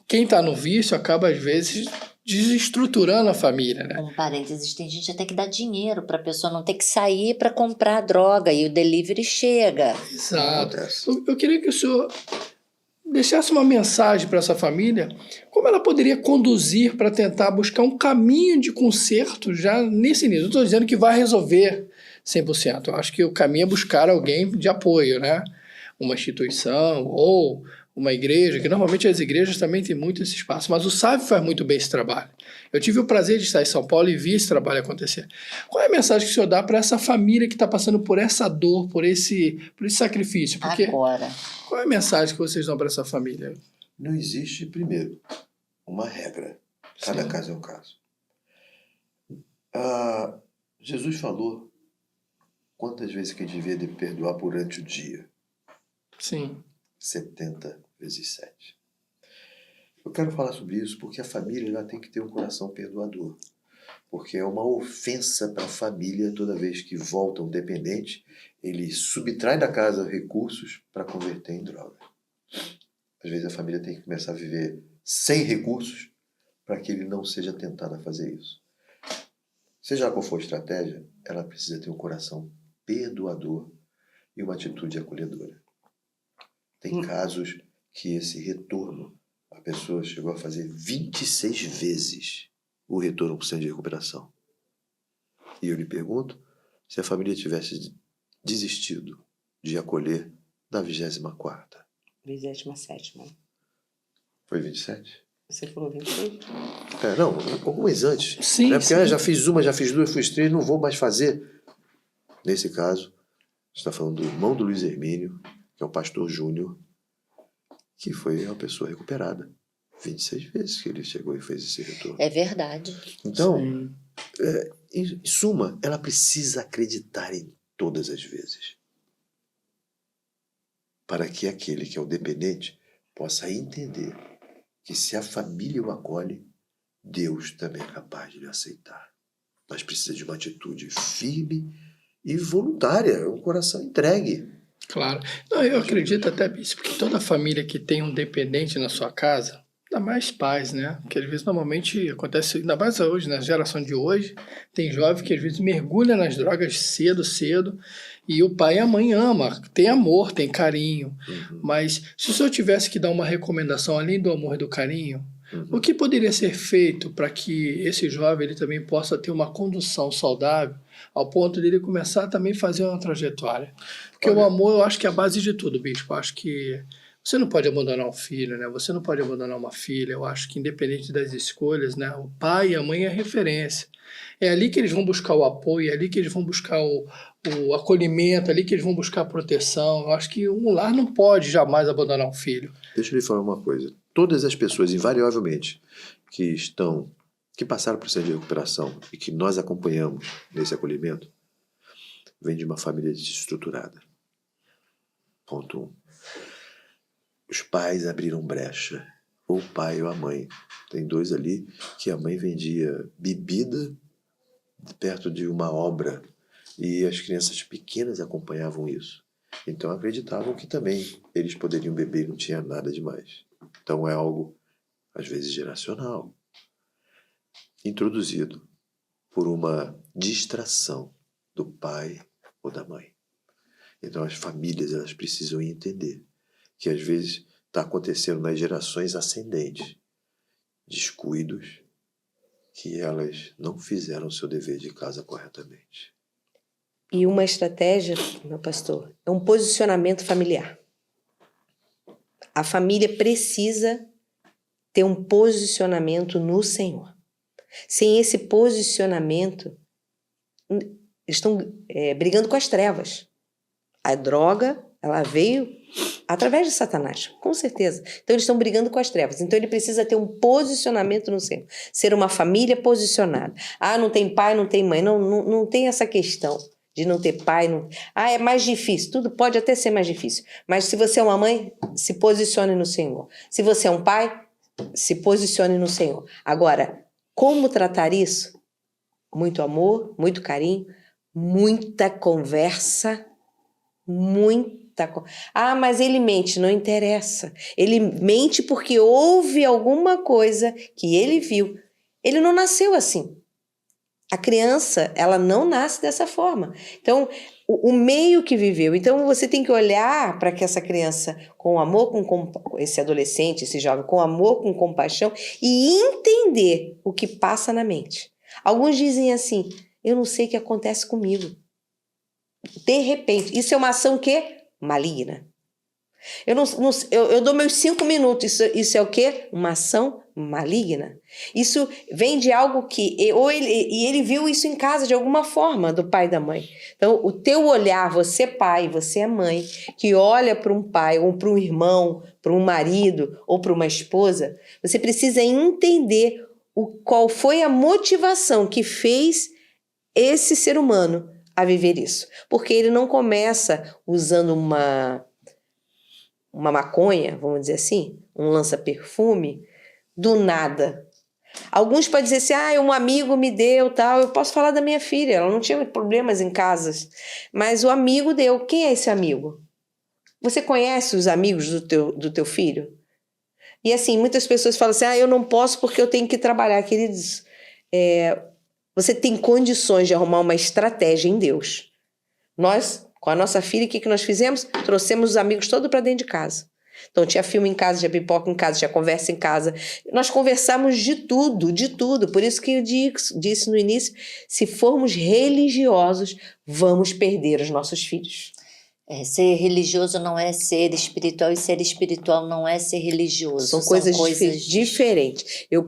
quem está no vício acaba, às vezes, desestruturando a família, né? Um parênteses, tem gente até que dá dinheiro para a pessoa não ter que sair para comprar a droga e o delivery chega. Exato. Acontece. Eu queria que o senhor deixasse uma mensagem para essa família, como ela poderia conduzir para tentar buscar um caminho de conserto já nesse início. Não estou dizendo que vai resolver 100%. Eu acho que o caminho é buscar alguém de apoio, né? Uma instituição ou uma igreja, que normalmente as igrejas também têm muito esse espaço, mas o SAV faz muito bem esse trabalho. Eu tive o prazer de estar em São Paulo e vi esse trabalho acontecer. Qual é a mensagem que o senhor dá para essa família que está passando por essa dor, por esse sacrifício? Porque Agora. qual é a mensagem que vocês dão para essa família? Não existe, primeiro, uma regra. Cada Sim. caso é um caso. Jesus falou quantas vezes que a gente devia de perdoar durante o dia. Sim. 70 vezes 7. Eu quero falar sobre isso porque a família já tem que ter um coração perdoador. Porque é uma ofensa para a família toda vez que volta um dependente, ele subtrai da casa recursos para converter em droga. Às vezes a família tem que começar a viver sem recursos para que ele não seja tentado a fazer isso. Seja qual for a estratégia, ela precisa ter um coração perdoador e uma atitude acolhedora. Tem casos que esse retorno, a pessoa chegou a fazer 26 vezes o retorno para o centro de recuperação. E eu lhe pergunto, se a família tivesse desistido de acolher na 24ª. 27ª. Foi 27? Você falou 26? Não, algumas antes. Sim, Porque sim. já fiz uma, já fiz duas, fiz três, não vou mais fazer. Nesse caso, você está falando do irmão do Luiz Hermínio, que é o pastor Júnior, que foi uma pessoa recuperada. 26 vezes que ele chegou e fez esse retorno. É verdade. Então, Sim. em suma, ela precisa acreditar em todas as vezes. Para que aquele que é o dependente possa entender que se a família o acolhe, Deus também é capaz de lhe aceitar. Mas precisa de uma atitude firme e voluntária, um coração entregue. Claro. Não, eu acredito até, Bispo, que toda família que tem um dependente na sua casa, ainda mais pais, né? Porque às vezes normalmente acontece, ainda mais hoje, na geração de hoje, tem jovem que às vezes mergulha nas drogas cedo, e o pai e a mãe ama, tem amor, tem carinho. Mas se o senhor tivesse que dar uma recomendação, além do amor e do carinho, o que poderia ser feito para que esse jovem ele também possa ter uma condução saudável, ao ponto de ele começar a também fazer uma trajetória? Porque o amor, eu acho que é a base de tudo, Bispo. Eu acho que você não pode abandonar um filho, né? Você não pode abandonar uma filha. Eu acho que independente das escolhas, né? O pai e a mãe é a referência. É ali que eles vão buscar o apoio, é ali que eles vão buscar o acolhimento, é ali que eles vão buscar a proteção. Eu acho que um lar não pode jamais abandonar um filho. Deixa eu lhe falar uma coisa. Todas as pessoas, invariavelmente, que passaram por centro de recuperação e que nós acompanhamos nesse acolhimento, vêm de uma família desestruturada. Ponto 1. Os pais abriram brecha, ou o pai ou a mãe. Tem dois ali que a mãe vendia bebida perto de uma obra e as crianças pequenas acompanhavam isso. Então acreditavam que também eles poderiam beber e não tinha nada demais. Então é algo, às vezes, geracional, introduzido por uma distração do pai ou da mãe. Então as famílias elas precisam entender que às vezes está acontecendo nas gerações ascendentes descuidos que elas não fizeram o seu dever de casa corretamente. E uma estratégia, meu pastor, é um posicionamento familiar. A família precisa ter um posicionamento no Senhor. Sem esse posicionamento, eles estão brigando com as trevas. A droga, ela veio através de Satanás, com certeza. Então eles estão brigando com as trevas. Então ele precisa ter um posicionamento no Senhor. Ser uma família posicionada. Não tem pai, não tem mãe. Não tem essa questão de não ter pai. É mais difícil. Tudo pode até ser mais difícil. Mas se você é uma mãe, se posicione no Senhor. Se você é um pai, se posicione no Senhor. Agora, como tratar isso? Muito amor, muito carinho, muita conversa, mas ele mente, não interessa. Ele mente porque houve alguma coisa que ele viu. Ele não nasceu assim. A criança, ela não nasce dessa forma. Então, o meio que viveu. Então, você tem que olhar para que essa criança, com amor, esse adolescente, esse jovem, com amor, com compaixão, e entender o que passa na mente. Alguns dizem assim, eu não sei o que acontece comigo. De repente, isso é uma ação que maligna. Eu dou meus 5 minutos, isso é o quê? Uma ação maligna. Isso vem de algo que ele viu isso em casa de alguma forma, do pai e da mãe. Então, o teu olhar, você é pai, você é mãe, que olha para um pai, ou para um irmão, para um marido, ou para uma esposa, você precisa entender qual foi a motivação que fez esse ser humano a viver isso. Porque ele não começa usando uma maconha, vamos dizer assim, um lança-perfume, do nada. Alguns podem dizer assim, um amigo me deu, tal. Eu posso falar da minha filha, ela não tinha problemas em casa, mas o amigo deu. Quem é esse amigo? Você conhece os amigos do teu filho? E assim, muitas pessoas falam assim, eu não posso porque eu tenho que trabalhar. Queridos, você tem condições de arrumar uma estratégia em Deus. Nós, com a nossa filha, o que nós fizemos? Trouxemos os amigos todos para dentro de casa. Então, tinha filme em casa, tinha pipoca em casa, tinha conversa em casa. Nós conversamos de tudo, de tudo. Por isso que eu disse no início, se formos religiosos, vamos perder os nossos filhos. Ser religioso não é ser espiritual e ser espiritual não é ser religioso. São coisas diferentes. Eu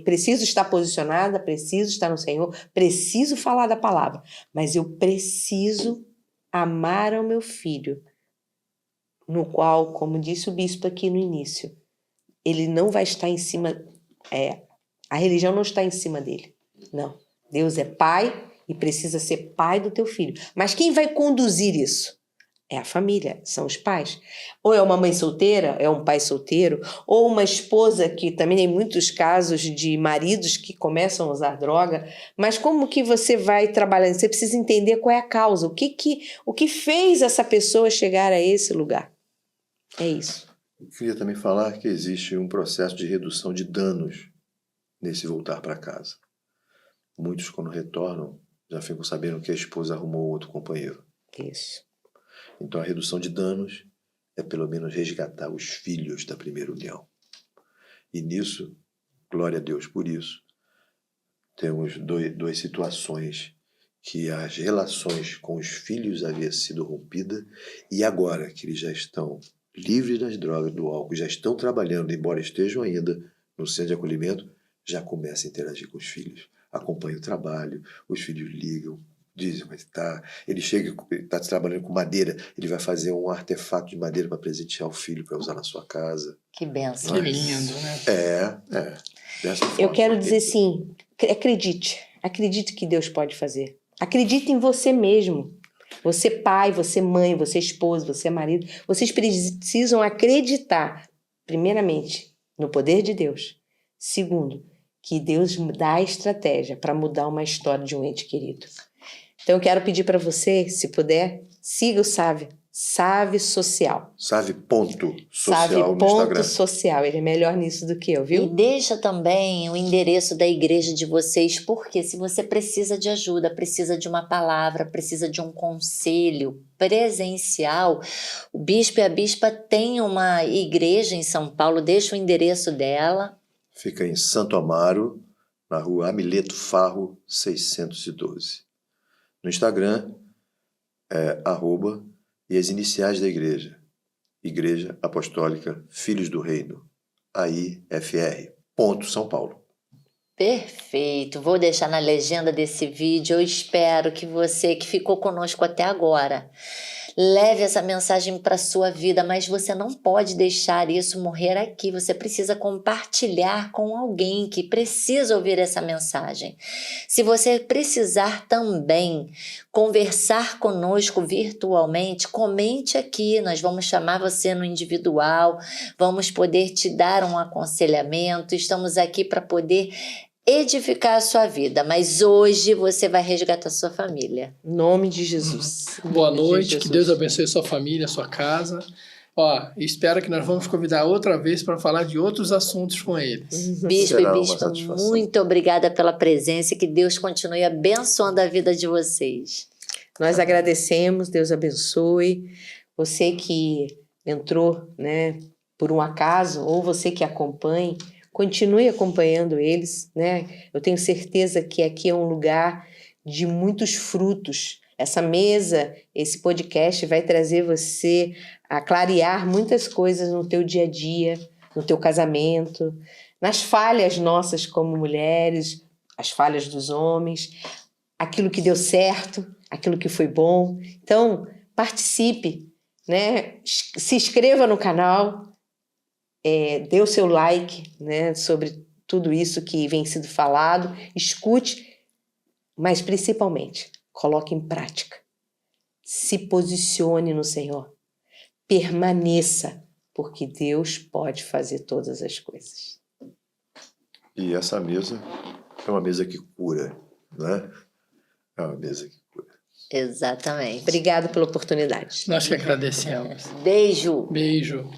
preciso estar posicionada, preciso estar no Senhor, preciso falar da palavra, mas eu preciso amar ao meu filho, no qual, como disse o bispo aqui no início, ele não vai estar em cima, a religião não está em cima dele. Não. Deus é pai e precisa ser pai do teu filho. Mas quem vai conduzir isso? É a família, são os pais. Ou é uma mãe solteira, é um pai solteiro, ou uma esposa, que também tem muitos casos de maridos que começam a usar droga. Mas como que você vai trabalhando? Você precisa entender qual é a causa, o que fez essa pessoa chegar a esse lugar. É isso. Eu queria também falar que existe um processo de redução de danos nesse voltar para casa. Muitos, quando retornam, já ficam sabendo que a esposa arrumou outro companheiro. Isso. Então, a redução de danos é pelo menos resgatar os filhos da primeira união. E nisso, glória a Deus por isso, temos duas situações que as relações com os filhos haviam sido rompidas e agora que eles já estão livres das drogas, do álcool, já estão trabalhando, embora estejam ainda no centro de acolhimento, já começam a interagir com os filhos. Acompanham o trabalho, os filhos ligam, dizem como é que tá. Ele chega, está trabalhando com madeira, ele vai fazer um artefato de madeira para presentear o filho, para usar na sua casa. Que bênção. Que lindo, né? Dessa forma. Eu quero dizer assim, acredite que Deus pode fazer. Acredite em você mesmo. Você pai, você mãe, você esposa, você marido. Vocês precisam acreditar, primeiramente, no poder de Deus. Segundo, que Deus dá a estratégia para mudar uma história de um ente querido. Então eu quero pedir para você, se puder, siga o Save Social. Save.social no Instagram. Social, ele é melhor nisso do que eu, viu? E deixa também o endereço da igreja de vocês, porque se você precisa de ajuda, precisa de uma palavra, precisa de um conselho presencial, o bispo e a bispa têm uma igreja em São Paulo, deixa o endereço dela. Fica em Santo Amaro, na rua Amileto Farro, 612. No Instagram é @ e as iniciais da igreja. Igreja Apostólica Filhos do Reino. AIFR. São Paulo. Perfeito. Vou deixar na legenda desse vídeo. Eu espero que você que ficou conosco até agora leve essa mensagem para a sua vida, mas você não pode deixar isso morrer aqui. Você precisa compartilhar com alguém que precisa ouvir essa mensagem. Se você precisar também conversar conosco virtualmente, comente aqui. Nós vamos chamar você no individual, vamos poder te dar um aconselhamento. Estamos aqui para poder edificar a sua vida, mas hoje você vai resgatar a sua família. Em nome de Jesus. Boa noite, que Deus abençoe sua família, sua casa. Ó, espero que nós vamos convidar outra vez para falar de outros assuntos com eles. Bispo Será e uma bispa, satisfação. muito obrigada pela presença e que Deus continue abençoando a vida de vocês. Nós agradecemos, Deus abençoe. Você que entrou, né, por um acaso, ou você que acompanhe, continue acompanhando eles, né? Eu tenho certeza que aqui é um lugar de muitos frutos. Essa mesa, esse podcast vai trazer você a clarear muitas coisas no teu dia a dia, no teu casamento, nas falhas nossas como mulheres, as falhas dos homens, aquilo que deu certo, aquilo que foi bom. Então, participe, né? Se inscreva no canal, dê o seu like, né, sobre tudo isso que vem sido falado, escute, mas principalmente, coloque em prática. Se posicione no Senhor. Permaneça, porque Deus pode fazer todas as coisas. E essa mesa é uma mesa que cura, né? É uma mesa que cura. Exatamente. Obrigada pela oportunidade. Nós que agradecemos. Beijo. Beijo.